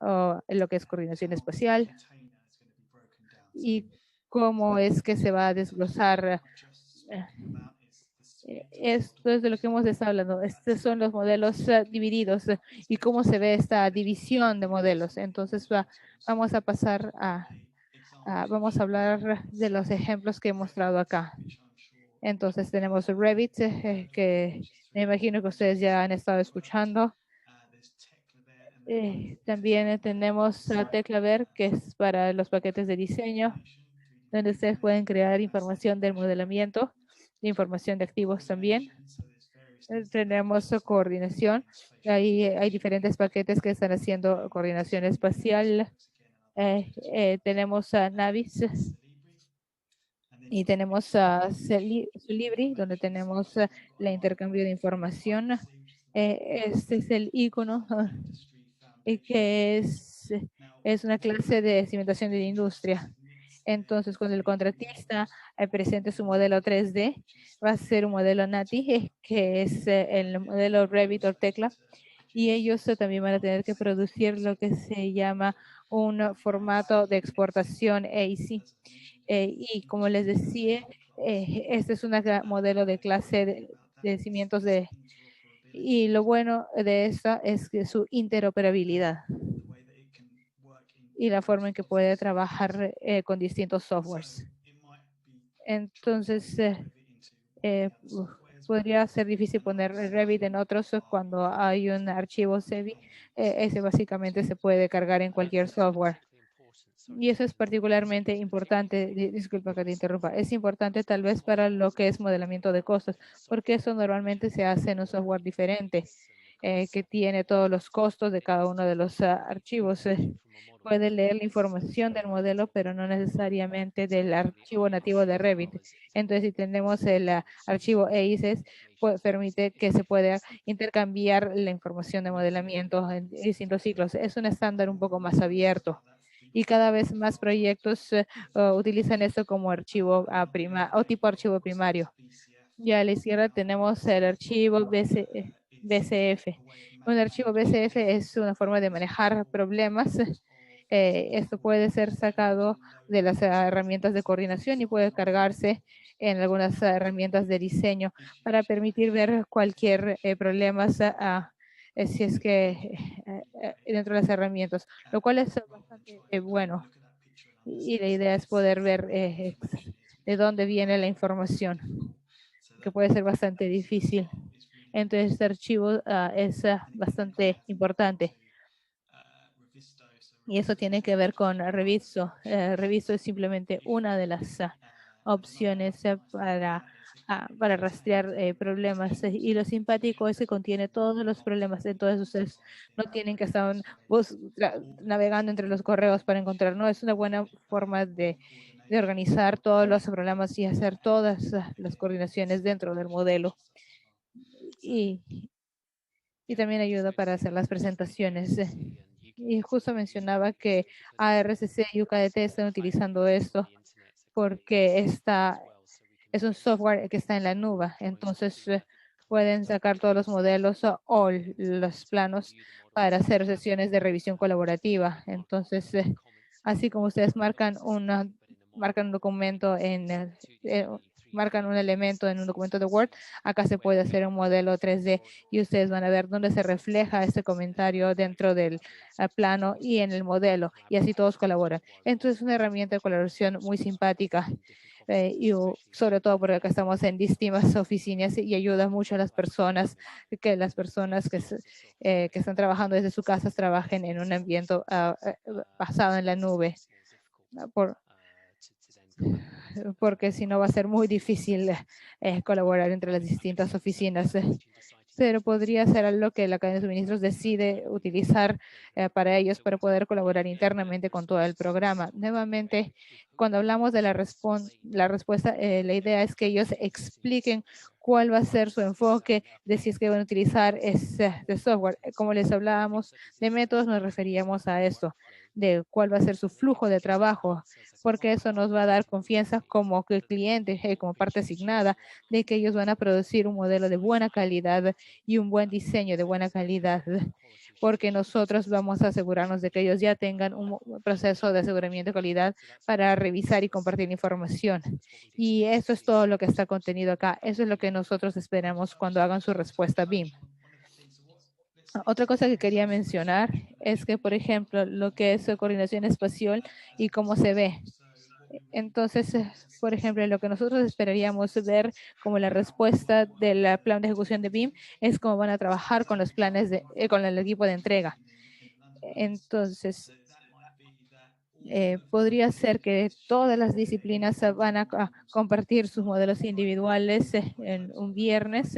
lo que es coordinación espacial y cómo es que se va a desglosar. Esto es de lo que hemos estado hablando. Estos son los modelos divididos y cómo se ve esta división de modelos. Entonces vamos a pasar vamos a hablar de los ejemplos que he mostrado acá. Entonces tenemos Revit, que me imagino que ustedes ya han estado escuchando. También tenemos Teclaver, que es para los paquetes de diseño, donde ustedes pueden crear información del modelamiento, información de activos también. Tenemos coordinación. Hay diferentes paquetes que están haciendo coordinación espacial. Tenemos Navis y tenemos Solibri, donde tenemos el intercambio de información. Este es el icono que es una clase de cimentación de la industria. Entonces, cuando el contratista presente su modelo 3D, va a ser un modelo NATI, que es el modelo Revit o Tecla, y ellos también van a tener que producir lo que se llama un formato de exportación AEC. Y como les decía, este es un modelo de clase de cimientos y lo bueno de esta es que su interoperabilidad y la forma en que puede trabajar con distintos softwares. Entonces, podría ser difícil poner Revit en otros cuando hay un archivo CEBI. Ese básicamente se puede cargar en cualquier software. Y eso es particularmente importante, disculpa que te interrumpa, es importante tal vez para lo que es modelamiento de costos, porque eso normalmente se hace en un software diferente, que tiene todos los costos de cada uno de los archivos. Puede leer la información del modelo, pero no necesariamente del archivo nativo de Revit. Entonces, si tenemos el archivo EICES, permite que se pueda intercambiar la información de modelamiento en distintos ciclos. Es un estándar un poco más abierto y cada vez más proyectos utilizan esto como archivo o tipo archivo primario. Y a la izquierda tenemos el archivo BCF. Un archivo BCF es una forma de manejar problemas. Esto puede ser sacado de las herramientas de coordinación y puede cargarse en algunas herramientas de diseño para permitir ver cualquier problema si es que dentro de las herramientas, lo cual es bastante bueno. Y la idea es poder ver de dónde viene la información, que puede ser bastante difícil. Entonces, este archivo es bastante importante. Y eso tiene que ver con Reviso. Reviso es simplemente una de las opciones para rastrear problemas. Y lo simpático es que contiene todos los problemas. Entonces, ustedes no tienen que estar navegando entre los correos para encontrar. No, es una buena forma de organizar todos los programas y hacer todas las coordinaciones dentro del modelo. Y también ayuda para hacer las presentaciones. Y justo mencionaba que ARCC y UKDT están utilizando esto porque es un software que está en la nube. Entonces pueden sacar todos los modelos o los planos para hacer sesiones de revisión colaborativa. Entonces, así como ustedes marcan un documento marcan un elemento en un documento de Word, acá se puede hacer un modelo 3D y ustedes van a ver dónde se refleja este comentario dentro del plano y en el modelo, y así todos colaboran. Entonces, es una herramienta de colaboración muy simpática. Y sobre todo porque acá estamos en distintas oficinas y ayuda mucho a las personas que que están trabajando desde sus casas trabajen en un ambiente basado en la nube. Porque si no va a ser muy difícil colaborar entre las distintas oficinas. Pero podría ser algo que la cadena de suministros decide utilizar para ellos para poder colaborar internamente con todo el programa. Nuevamente, cuando hablamos de la respuesta, la idea es que ellos expliquen cuál va a ser su enfoque de si es que van a utilizar este software. Como les hablábamos de métodos, nos referíamos a esto, de cuál va a ser su flujo de trabajo, porque eso nos va a dar confianza como que el cliente, como parte asignada, de que ellos van a producir un modelo de buena calidad y un buen diseño de buena calidad, porque nosotros vamos a asegurarnos de que ellos ya tengan un proceso de aseguramiento de calidad para revisar y compartir información. Y eso es todo lo que está contenido acá. Eso es lo que nosotros esperamos cuando hagan su respuesta BIM. Otra cosa que quería mencionar es que, por ejemplo, lo que es coordinación espacial y cómo se ve. Entonces, por ejemplo, lo que nosotros esperaríamos ver como la respuesta del plan de ejecución de BIM es cómo van a trabajar con los planes con el equipo de entrega. Entonces, podría ser que todas las disciplinas van a compartir sus modelos individuales en un viernes.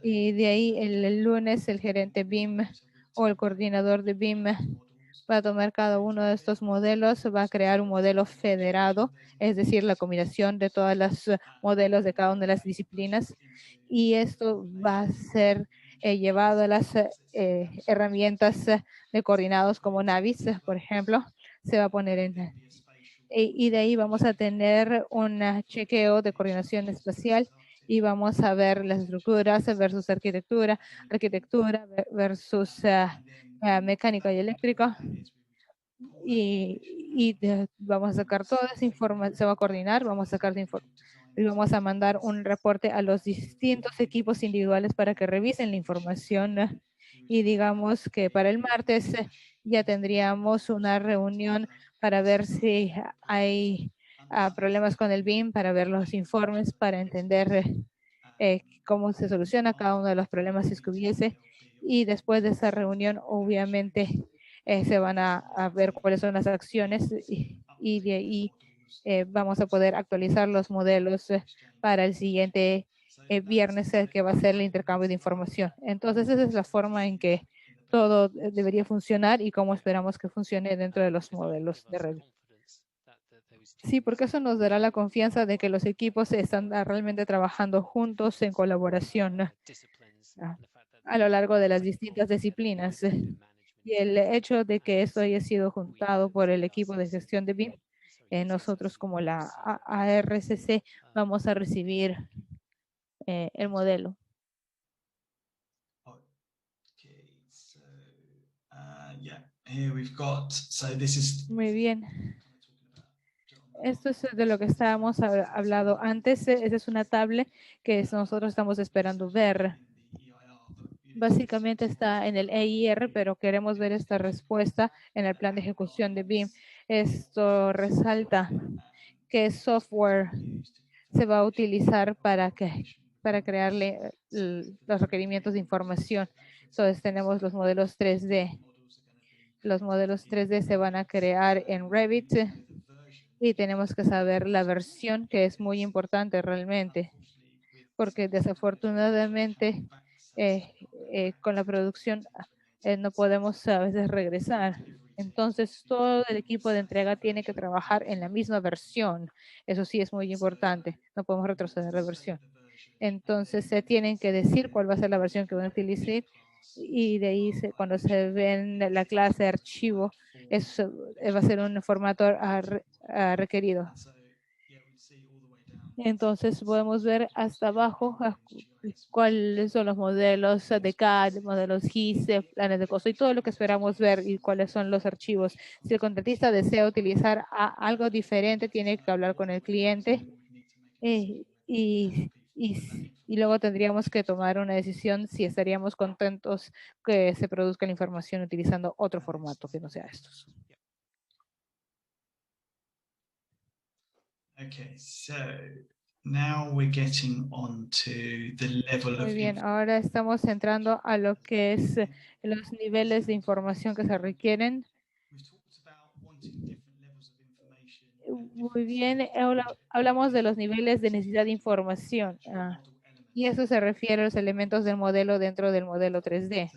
Y de ahí el lunes el gerente BIM o el coordinador de BIM va a tomar cada uno de estos modelos, va a crear un modelo federado, es decir, la combinación de todos los modelos de cada una de las disciplinas. Y esto va a ser llevado a las herramientas de coordinados como Navis, por ejemplo, se va a poner y de ahí vamos a tener un chequeo de coordinación espacial y vamos a ver las estructuras versus arquitectura versus mecánica y eléctrica. Vamos a sacar toda esa información, se va a coordinar, vamos a sacar de información y vamos a mandar un reporte a los distintos equipos individuales para que revisen la información. Y digamos que para el martes ya tendríamos una reunión para ver si hay problemas con el BIM, para ver los informes, para entender cómo se soluciona cada uno de los problemas si es que hubiese. Y después de esa reunión, obviamente, se van a ver cuáles son las acciones y de ahí vamos a poder actualizar los modelos para el siguiente viernes, que va a ser el intercambio de información. Entonces, esa es la forma en que todo debería funcionar y cómo esperamos que funcione dentro de los modelos de red. Sí, porque eso nos dará la confianza de que los equipos están realmente trabajando juntos en colaboración, ¿no? A lo largo de las distintas disciplinas. Y el hecho de que esto haya sido juntado por el equipo de gestión de BIM, nosotros como la ARCC vamos a recibir el modelo. Muy bien. Esto es de lo que estábamos hablando antes. Esa es una tabla que nosotros estamos esperando ver. Básicamente está en el EIR, pero queremos ver esta respuesta en el plan de ejecución de BIM. Esto resalta qué software se va a utilizar para crearle los requerimientos de información. Entonces tenemos los modelos 3D. Los modelos 3D se van a crear en Revit y tenemos que saber la versión, que es muy importante realmente, porque desafortunadamente con la producción no podemos a veces regresar. Entonces, todo el equipo de entrega tiene que trabajar en la misma versión. Eso sí es muy importante. No podemos retroceder la versión. Entonces, se tienen que decir cuál va a ser la versión que van a utilizar y de ahí cuando se ven la clase de archivo, eso va a ser un formato requerido. Entonces podemos ver hasta abajo cuáles son los modelos de CAD, modelos GIS, planes de costo y todo lo que esperamos ver y cuáles son los archivos. Si el contratista desea utilizar algo diferente, tiene que hablar con el cliente y luego tendríamos que tomar una decisión si estaríamos contentos que se produzca la información utilizando otro formato que no sea estos. Okay, so now we're getting on to the level Muy of bien, ahora estamos entrando a lo que es los niveles de información que se requieren. Muy bien, hablamos de los niveles de necesidad de información y eso se refiere a los elementos del modelo dentro del modelo 3D.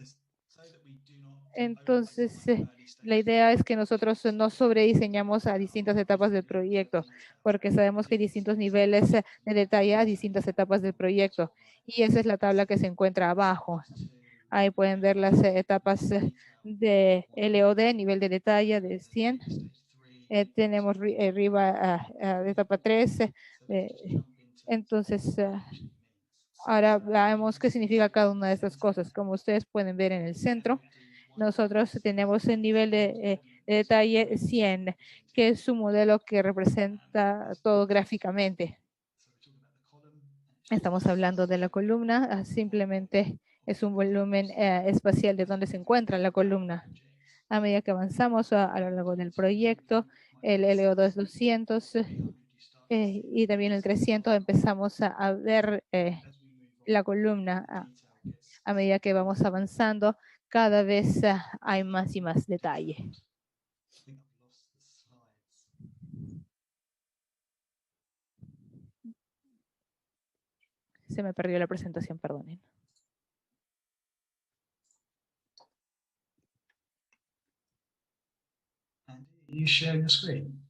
Entonces, la idea es que nosotros no sobrediseñamos a distintas etapas del proyecto, porque sabemos que hay distintos niveles de detalle a distintas etapas del proyecto. Y esa es la tabla que se encuentra abajo. Ahí pueden ver las etapas de LOD, nivel de detalle de 100. Tenemos arriba etapa 3. Entonces, ahora veamos qué significa cada una de estas cosas. Como ustedes pueden ver en el centro, nosotros tenemos el nivel de detalle 100, que es un modelo que representa todo gráficamente. Estamos hablando de la columna, simplemente es un volumen espacial de donde se encuentra la columna. A medida que avanzamos a lo largo del proyecto, el LO2 200 y también el 300 empezamos a ver la columna a medida que vamos avanzando, cada vez hay más y más detalle. Se me perdió la presentación, perdonen. You share your screen.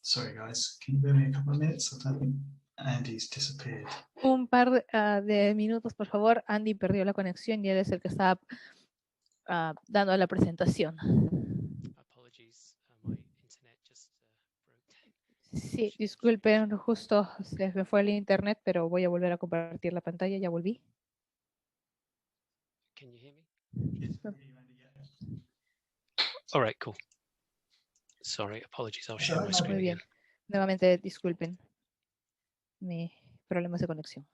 Sorry, guys. Can you give me a couple of minutes? I think Andy's disappeared. Un par de minutos, por favor. Andy perdió la conexión y él es el que está dando la presentación. Sí, disculpen, justo se me fue el internet, pero voy a volver a compartir la pantalla. Ya volví. Can you hear me? All right, cool. Sorry, apologies. I'll share my screen Muy bien. again. Nuevamente, disculpen mi problemas de conexión.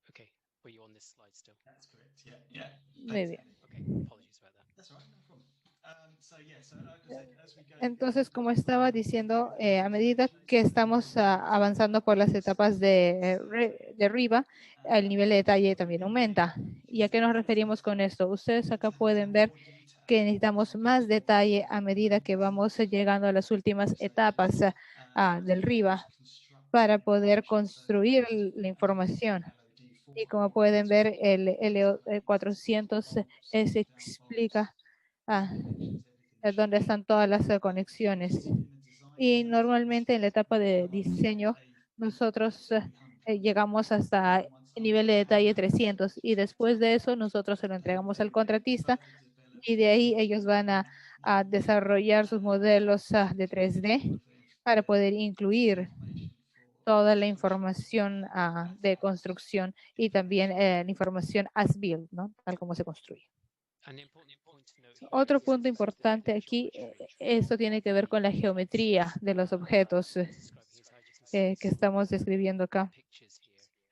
Okay. Were you on this slide still? That's correct. Yeah, yeah. Muy bien. Okay, apologies about that. That's all right, no problem. So yeah, so like I said, as we go. Entonces, como estaba diciendo, a medida que estamos avanzando por las etapas de arriba, el nivel de detalle también aumenta. ¿Y a qué nos referimos con esto? Ustedes acá pueden ver que necesitamos más detalle a medida que vamos llegando a las últimas etapas del RIVA para poder construir la información. Y como pueden ver, el LO400 se explica dónde están todas las conexiones. Y normalmente en la etapa de diseño, nosotros llegamos hasta el nivel de detalle 300 y después de eso nosotros se lo entregamos al contratista y de ahí ellos van a desarrollar sus modelos de 3D para poder incluir toda la información de construcción y también la información as built, ¿no? Tal como se construye. Otro punto importante aquí, esto tiene que ver con la geometría de los objetos que estamos describiendo acá.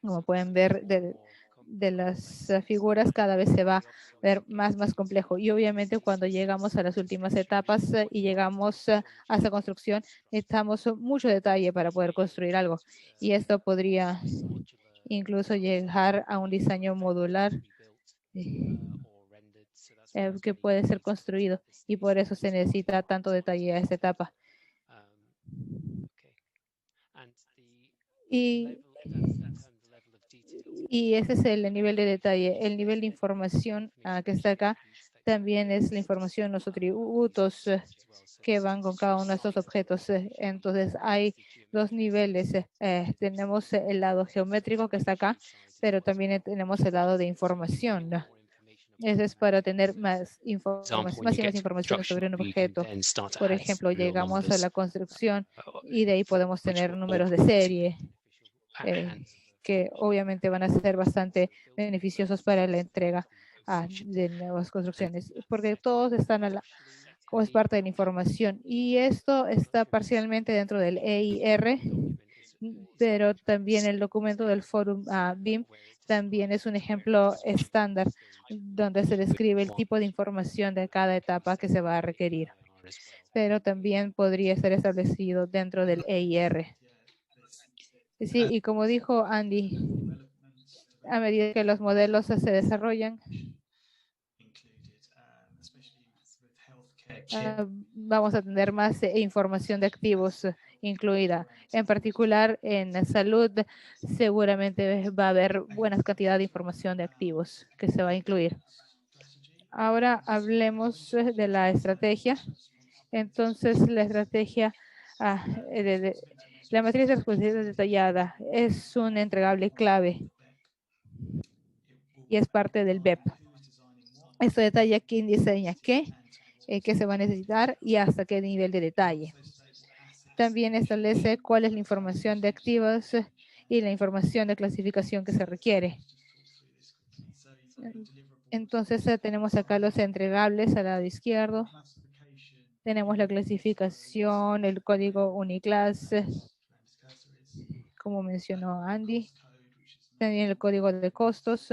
Como pueden ver de las figuras, cada vez se va a ver más complejo. Y obviamente cuando llegamos a las últimas etapas y llegamos a esa construcción, necesitamos mucho detalle para poder construir algo. Y esto podría incluso llegar a un diseño modular que puede ser construido y por eso se necesita tanto detalle a esta etapa. Y ese es el nivel de detalle. El nivel de información que está acá también es la información, los atributos que van con cada uno de estos objetos. Entonces hay dos niveles. Tenemos el lado geométrico que está acá, pero también tenemos el lado de información. Eso es para tener más información sobre un objeto. Por ejemplo, llegamos a la construcción y de ahí podemos tener números de serie que obviamente van a ser bastante beneficiosos para la entrega de nuevas construcciones, porque todos están como es parte de la información. Y esto está parcialmente dentro del EIR, pero también el documento del Fórum BIM también es un ejemplo estándar donde se describe el tipo de información de cada etapa que se va a requerir. Pero también podría ser establecido dentro del EIR. Sí, y como dijo Andy, a medida que los modelos se desarrollan, vamos a tener más información de activos incluida. En particular, en salud, seguramente va a haber buena cantidad de información de activos que se va a incluir. Ahora hablemos de la estrategia. Entonces, la estrategia la matriz de responsabilidad detallada es un entregable clave y es parte del BEP. Esto detalla quién diseña qué se va a necesitar y hasta qué nivel de detalle. También establece cuál es la información de activos y la información de clasificación que se requiere. Entonces tenemos acá los entregables al lado izquierdo. Tenemos la clasificación, el código Uniclass, como mencionó Andy. También el código de costos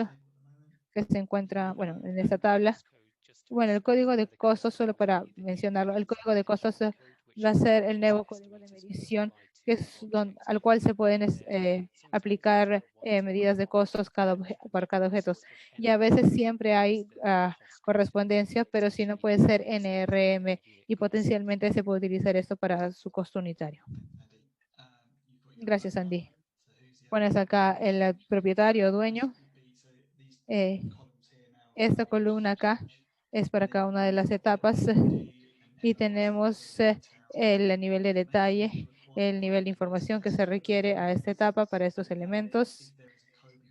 que se encuentra, bueno, en esta tabla. Bueno, el código de costos, solo para mencionarlo, el código de costos va a ser el nuevo código de medición que es al cual se pueden aplicar medidas de costos para cada objeto. Y a veces siempre hay correspondencia, pero si no puede ser NRM y potencialmente se puede utilizar esto para su costo unitario. Gracias, Andy. Pones acá el propietario o dueño. Esta columna acá es para cada una de las etapas y tenemos el nivel de detalle, el nivel de información que se requiere a esta etapa para estos elementos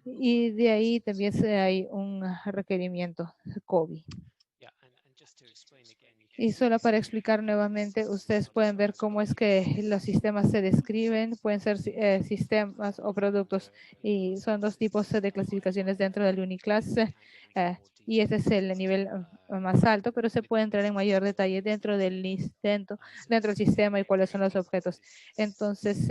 y de ahí también hay un requerimiento COBI. Y solo para explicar nuevamente, ustedes pueden ver cómo es que los sistemas se describen, pueden ser sistemas o productos y son dos tipos de clasificaciones dentro del Uniclass y ese es el nivel más alto, pero se puede entrar en mayor detalle dentro del sistema y cuáles son los objetos. Entonces,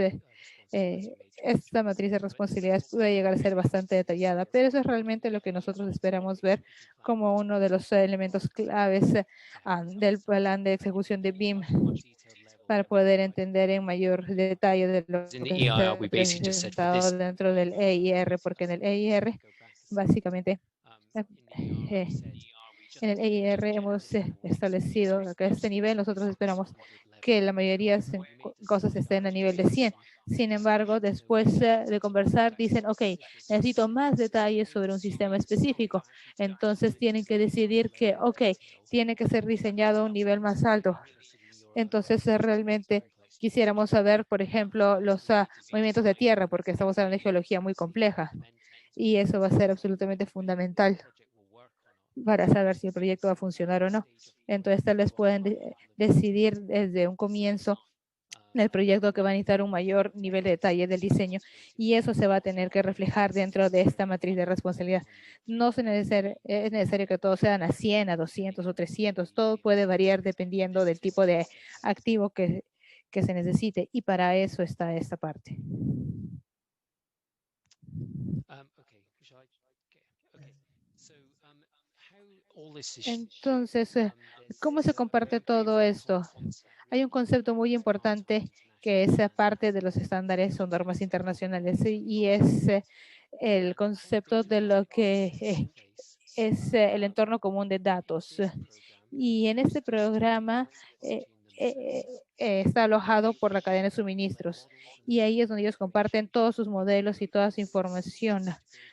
esta matriz de responsabilidades puede llegar a ser bastante detallada, pero eso es realmente lo que nosotros esperamos ver como uno de los elementos claves del plan de ejecución de BIM, para poder entender en mayor detalle de lo In que the EIR, está we basically just said for presentado this. dentro del EIR, porque en el EIR básicamente eh, en el EIR hemos establecido que a este nivel nosotros esperamos que la mayoría de cosas estén a nivel de 100. Sin embargo, después de conversar, dicen, ok, necesito más detalles sobre un sistema específico. Entonces tienen que decidir que, ok, tiene que ser diseñado a un nivel más alto. Entonces, realmente quisiéramos saber, por ejemplo, los movimientos de tierra, porque estamos hablando de geología muy compleja. Y eso va a ser absolutamente fundamental para saber si el proyecto va a funcionar o no. Entonces, tal vez pueden decidir desde un comienzo del proyecto que va a necesitar un mayor nivel de detalle del diseño, y eso se va a tener que reflejar dentro de esta matriz de responsabilidad. No es necesario que todos sean a 100, a 200 o 300. Todo puede variar dependiendo del tipo de activo que se necesite, y para eso está esta parte. Entonces, ¿cómo se comparte todo esto? Hay un concepto muy importante que es parte de los estándares o normas internacionales, y es el concepto de lo que es el entorno común de datos. Y en este programa está alojado por la cadena de suministros, y ahí es donde ellos comparten todos sus modelos y toda su información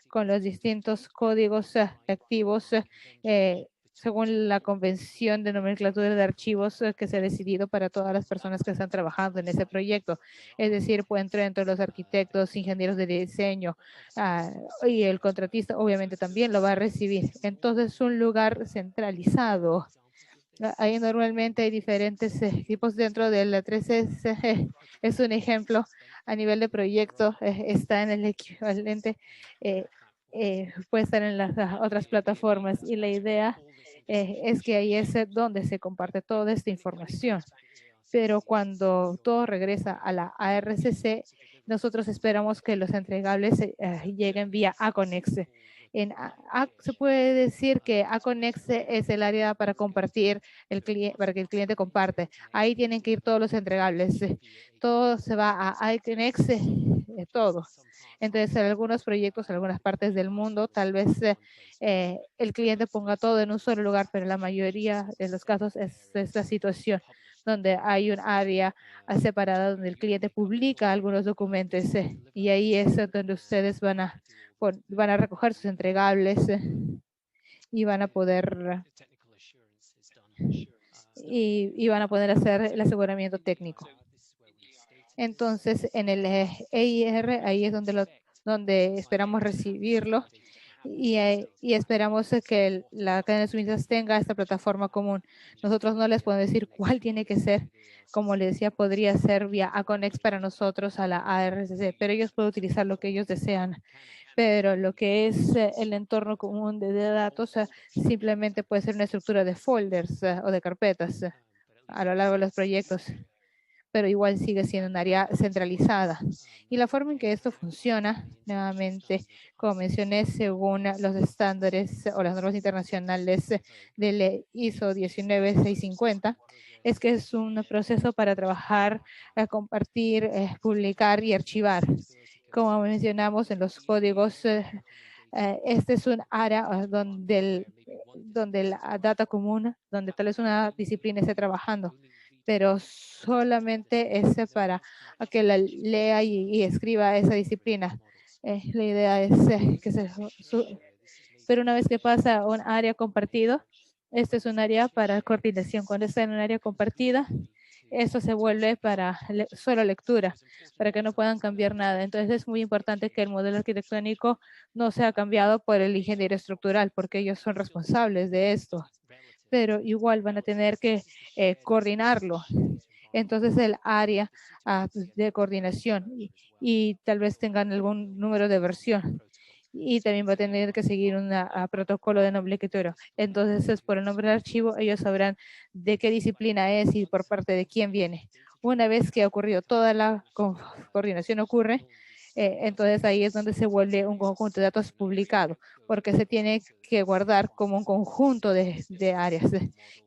con los distintos códigos activos según la convención de nomenclatura de archivos que se ha decidido para todas las personas que están trabajando en ese proyecto. Es decir, pueden entrar entre los arquitectos, ingenieros de diseño, y el contratista obviamente también lo va a recibir. Entonces, es un lugar centralizado. Ahí normalmente hay diferentes equipos dentro de la 3S. Es un ejemplo a nivel de proyecto. Está en el equivalente, puede estar en las otras plataformas, y la idea es que ahí es donde se comparte toda esta información. Pero cuando todo regresa a la ARCC, nosotros esperamos que los entregables lleguen vía Aconex. Se puede decir que Aconex es el área para compartir para que el cliente comparte. Ahí tienen que ir todos los entregables. Todo se va a Aconex, todo. Entonces, en algunos proyectos, en algunas partes del mundo, tal vez el cliente ponga todo en un solo lugar, pero en la mayoría de los casos es esta situación donde hay un área separada donde el cliente publica algunos documentos, y ahí es donde ustedes van a recoger sus entregables y van a poder van a poder hacer el aseguramiento técnico. Entonces, en el EIR, ahí es donde esperamos recibirlo, y esperamos que la cadena de suministros tenga esta plataforma común. Nosotros no les podemos decir cuál tiene que ser. Como les decía, podría ser vía Aconex para nosotros a la ARCC, pero ellos pueden utilizar lo que ellos desean. Pero lo que es el entorno común de datos simplemente puede ser una estructura de folders o de carpetas a lo largo de los proyectos, pero igual sigue siendo un área centralizada. Y la forma en que esto funciona, nuevamente, como mencioné, según los estándares o las normas internacionales del ISO 19650, es que es un proceso para trabajar, compartir, publicar y archivar. Como mencionamos en los códigos, este es un área donde la data común, donde tal vez una disciplina esté trabajando, pero solamente es para que la lea y escriba esa disciplina. La idea es pero una vez que pasa a un área compartido, este es un área para coordinación. Cuando está en un área compartida, eso se vuelve para solo lectura, para que no puedan cambiar nada. Entonces, es muy importante que el modelo arquitectónico no sea cambiado por el ingeniero estructural, porque ellos son responsables de esto, pero igual van a tener que coordinarlo. Entonces, el área de coordinación y tal vez tengan algún número de versión, y también va a tener que seguir un protocolo de nomenclatura. Entonces, por el nombre del archivo, ellos sabrán de qué disciplina es y por parte de quién viene. Una vez que ha ocurrido toda la coordinación ocurre, entonces ahí es donde se vuelve un conjunto de datos publicado, porque se tiene que guardar como un conjunto de áreas.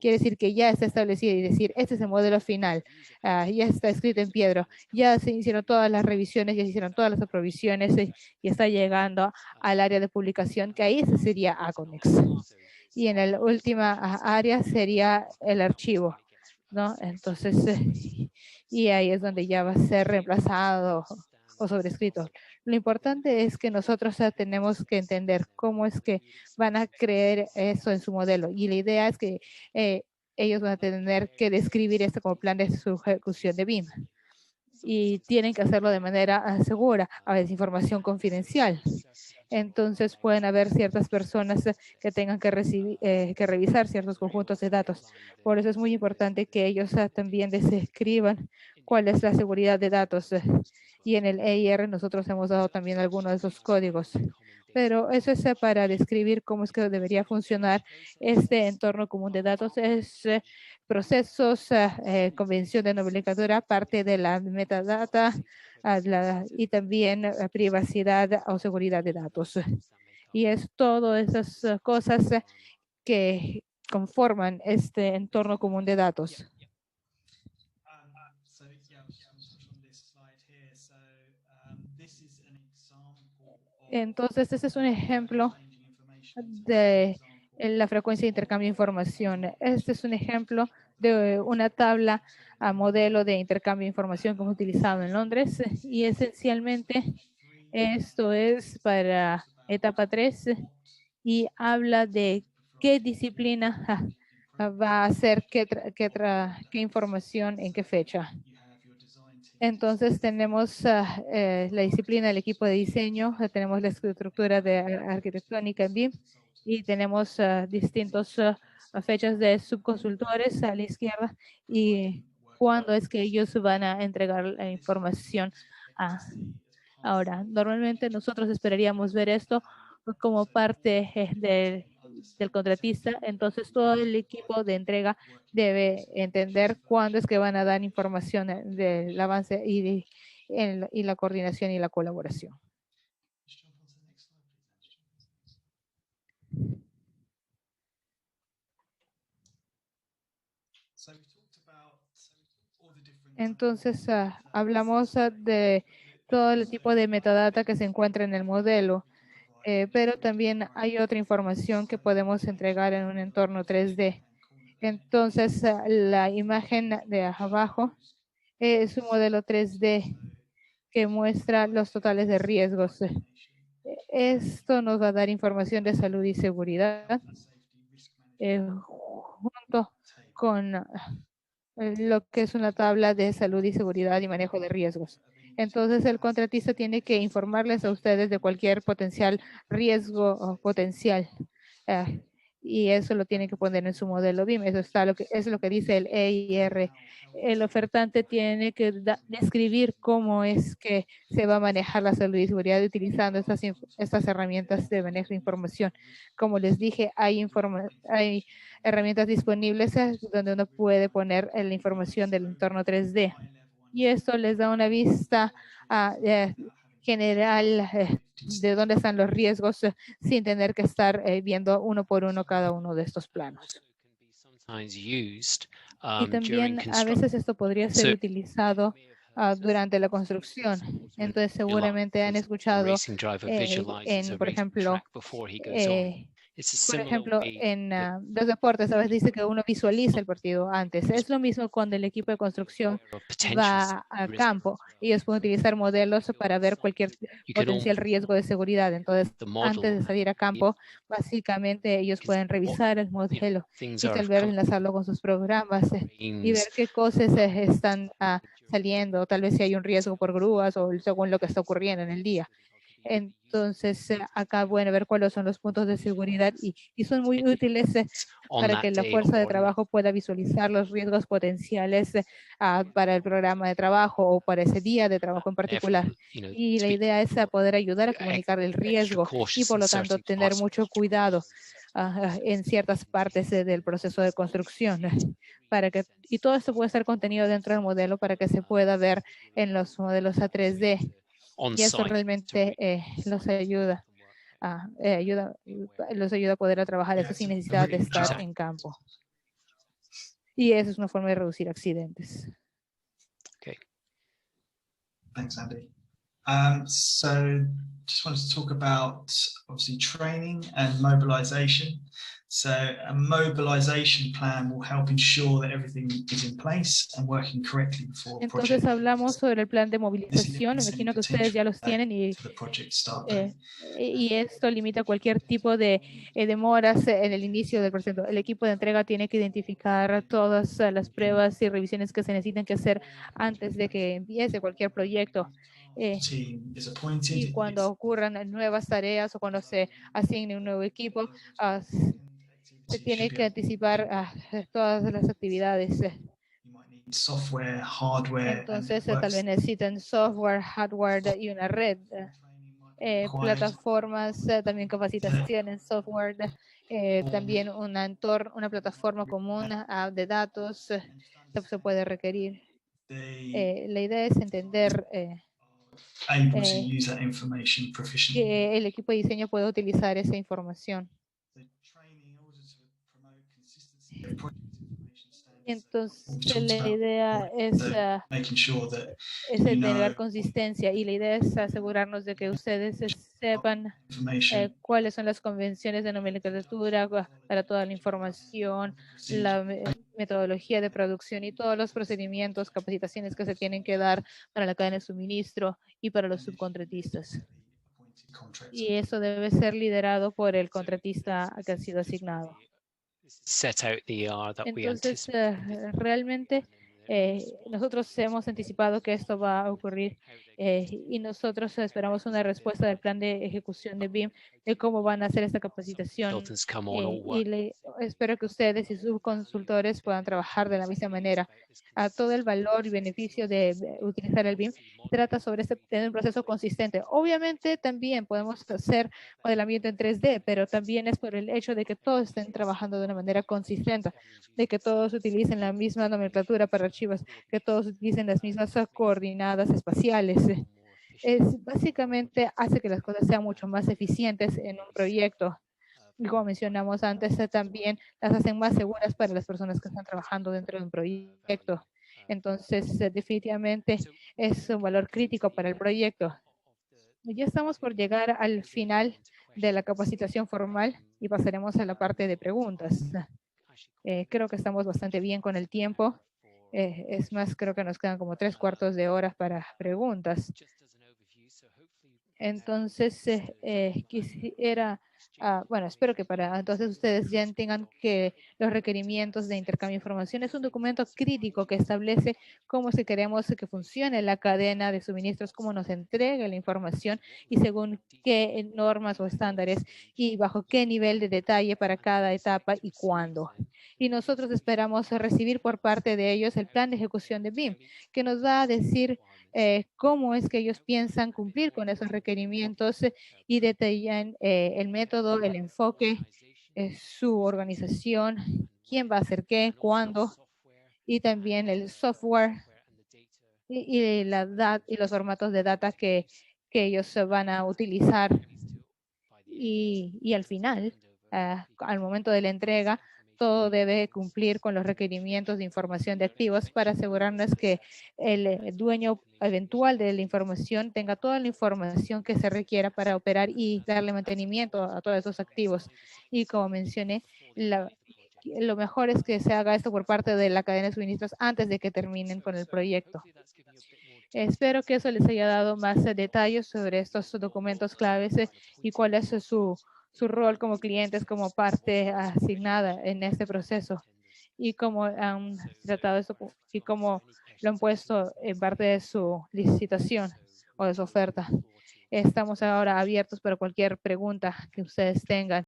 Quiere decir que ya está establecido y decir, este es el modelo final, ya está escrito en piedra, ya se hicieron todas las revisiones, ya se hicieron todas las aprobaciones y está llegando al área de publicación, que ahí ese sería Aconex. Y en la última área sería el archivo, ¿no? Entonces, y ahí es donde ya va a ser reemplazado o sobrescrito. Lo importante es que nosotros tenemos que entender cómo es que van a creer eso en su modelo. Y la idea es que ellos van a tener que describir esto como plan de su ejecución de BIM. Y tienen que hacerlo de manera segura, a veces información confidencial. Entonces pueden haber ciertas personas que tengan que revisar ciertos conjuntos de datos. Por eso es muy importante que ellos también describan cuál es la seguridad de datos. Y en el EIR nosotros hemos dado también algunos de esos códigos. Pero eso es para describir cómo es que debería funcionar este entorno común de datos. Es procesos, convención de nomenclatura, parte de la metadata, y también privacidad o seguridad de datos. Y es todas esas cosas que conforman este entorno común de datos. Entonces, este es un ejemplo de la frecuencia de intercambio de información. Este es un ejemplo de una tabla a modelo de intercambio de información que hemos utilizado en Londres, y esencialmente esto es para etapa 3 y habla de qué disciplina va a hacer qué información en qué fecha. Entonces tenemos la disciplina del equipo de diseño, tenemos la estructura de arquitectónica en BIM y tenemos distintos fechas de subconsultores a la izquierda y cuándo es que ellos van a entregar la información. Ahora, normalmente nosotros esperaríamos ver esto como parte del contratista, entonces todo el equipo de entrega debe entender cuándo es que van a dar información del avance y la coordinación y la colaboración. Entonces, hablamos de todo el tipo de metadata que se encuentra en el modelo, pero también hay otra información que podemos entregar en un entorno 3D. Entonces, la imagen de abajo es un modelo 3D que muestra los totales de riesgos. Esto nos va a dar información de salud y seguridad junto con lo que es una tabla de salud y seguridad y manejo de riesgos. Entonces, el contratista tiene que informarles a ustedes de cualquier potencial riesgo o potencial. Y eso lo tiene que poner en su modelo BIM. Eso es lo que dice el EIR. El ofertante tiene que describir cómo es que se va a manejar la salud y seguridad utilizando estas herramientas de manejo de información. Como les dije, hay herramientas disponibles donde uno puede poner la información del entorno 3D. Y esto les da una vista general de dónde están los riesgos sin tener que estar viendo uno por uno cada uno de estos planos. Y también a veces esto podría ser utilizado durante la construcción. Entonces seguramente han escuchado por ejemplo, en los deportes a veces dice que uno visualiza el partido antes. Es lo mismo cuando el equipo de construcción va al campo. Ellos pueden utilizar modelos para ver cualquier potencial riesgo de seguridad. Entonces, antes de salir a campo, básicamente ellos pueden revisar el modelo y tal vez enlazarlo con sus programas y ver qué cosas están saliendo. Tal vez si hay un riesgo por grúas o según lo que está ocurriendo en el día. Entonces, acá pueden ver cuáles son los puntos de seguridad y son muy útiles para que la fuerza de trabajo pueda visualizar los riesgos potenciales para el programa de trabajo o para ese día de trabajo en particular. Y la idea es poder ayudar a comunicar el riesgo y, por lo tanto, tener mucho cuidado en ciertas partes del proceso de construcción. Y todo esto puede ser contenido dentro del modelo para que se pueda ver en los modelos a 3D. Y eso realmente los ayuda a poder trabajar eso sin necesidad de estar en campo. Y eso es una forma de reducir accidentes. Okay. Thanks, Andy. So just wanted to talk about obviously training and mobilization. So a mobilization plan will help ensure that everything is in place and working correctly before project. Entonces hablamos sobre el plan de movilización. Me imagino que ustedes ya los tienen y esto limita cualquier tipo de demoras en el inicio del proceso. El equipo de entrega tiene que identificar todas las pruebas y revisiones que se necesitan que hacer antes de que empiece cualquier proyecto. Y cuando ocurran nuevas tareas o cuando se asigne un nuevo equipo, se tiene que anticipar todas las actividades. Software, hardware. Entonces tal vez necesitan software, hardware y una red. Plataformas, también capacitación en software, también una plataforma común de datos se puede requerir. La idea es entender que el equipo de diseño puede utilizar esa información. Entonces la idea es tener consistencia y la idea es asegurarnos de que ustedes sepan cuáles son las convenciones de nomenclatura para toda la información, la metodología de producción y todos los procedimientos, capacitaciones que se tienen que dar para la cadena de suministro y para los subcontratistas. Y eso debe ser liderado por el contratista que ha sido asignado. Entonces, realmente nosotros hemos anticipado que esto va a ocurrir y nosotros esperamos una respuesta del plan de ejecución de BIM de cómo van a hacer esta capacitación. Espero que ustedes y sus consultores puedan trabajar de la misma manera. A todo el valor y beneficio de utilizar el BIM trata sobre tener un proceso consistente. Obviamente también podemos hacer modelamiento en 3D, pero también es por el hecho de que todos estén trabajando de una manera consistente, de que todos utilicen la misma nomenclatura para archivos, que todos utilicen las mismas coordenadas espaciales. Básicamente hace que las cosas sean mucho más eficientes en un proyecto. Y como mencionamos antes, también las hacen más seguras para las personas que están trabajando dentro de un proyecto. Entonces, definitivamente es un valor crítico para el proyecto. Ya estamos por llegar al final de la capacitación formal y pasaremos a la parte de preguntas. Creo que estamos bastante bien con el tiempo. Es más, creo que nos quedan como 3/4 de hora para preguntas. Entonces, quisiera, bueno, espero que para entonces ustedes ya tengan que los requerimientos de intercambio de información es un documento crítico que establece cómo si queremos que funcione la cadena de suministros, cómo nos entrega la información y según qué normas o estándares y bajo qué nivel de detalle para cada etapa y cuándo. Y nosotros esperamos recibir por parte de ellos el plan de ejecución de BIM, que nos va a decir cómo es que ellos piensan cumplir con esos requerimientos y detallan el método, el enfoque, su organización, quién va a hacer qué, cuándo, y también el software y los formatos de data que ellos van a utilizar. Y al final, al momento de la entrega, todo debe cumplir con los requerimientos de información de activos para asegurarnos que el dueño eventual de la información tenga toda la información que se requiera para operar y darle mantenimiento a todos esos activos. Y como mencioné, lo mejor es que se haga esto por parte de la cadena de suministros antes de que terminen con el proyecto. Espero que eso les haya dado más detalles sobre estos documentos claves y cuál es su rol como clientes, como parte asignada en este proceso y cómo han tratado esto y cómo lo han puesto en parte de su licitación o de su oferta. Estamos ahora abiertos para cualquier pregunta que ustedes tengan.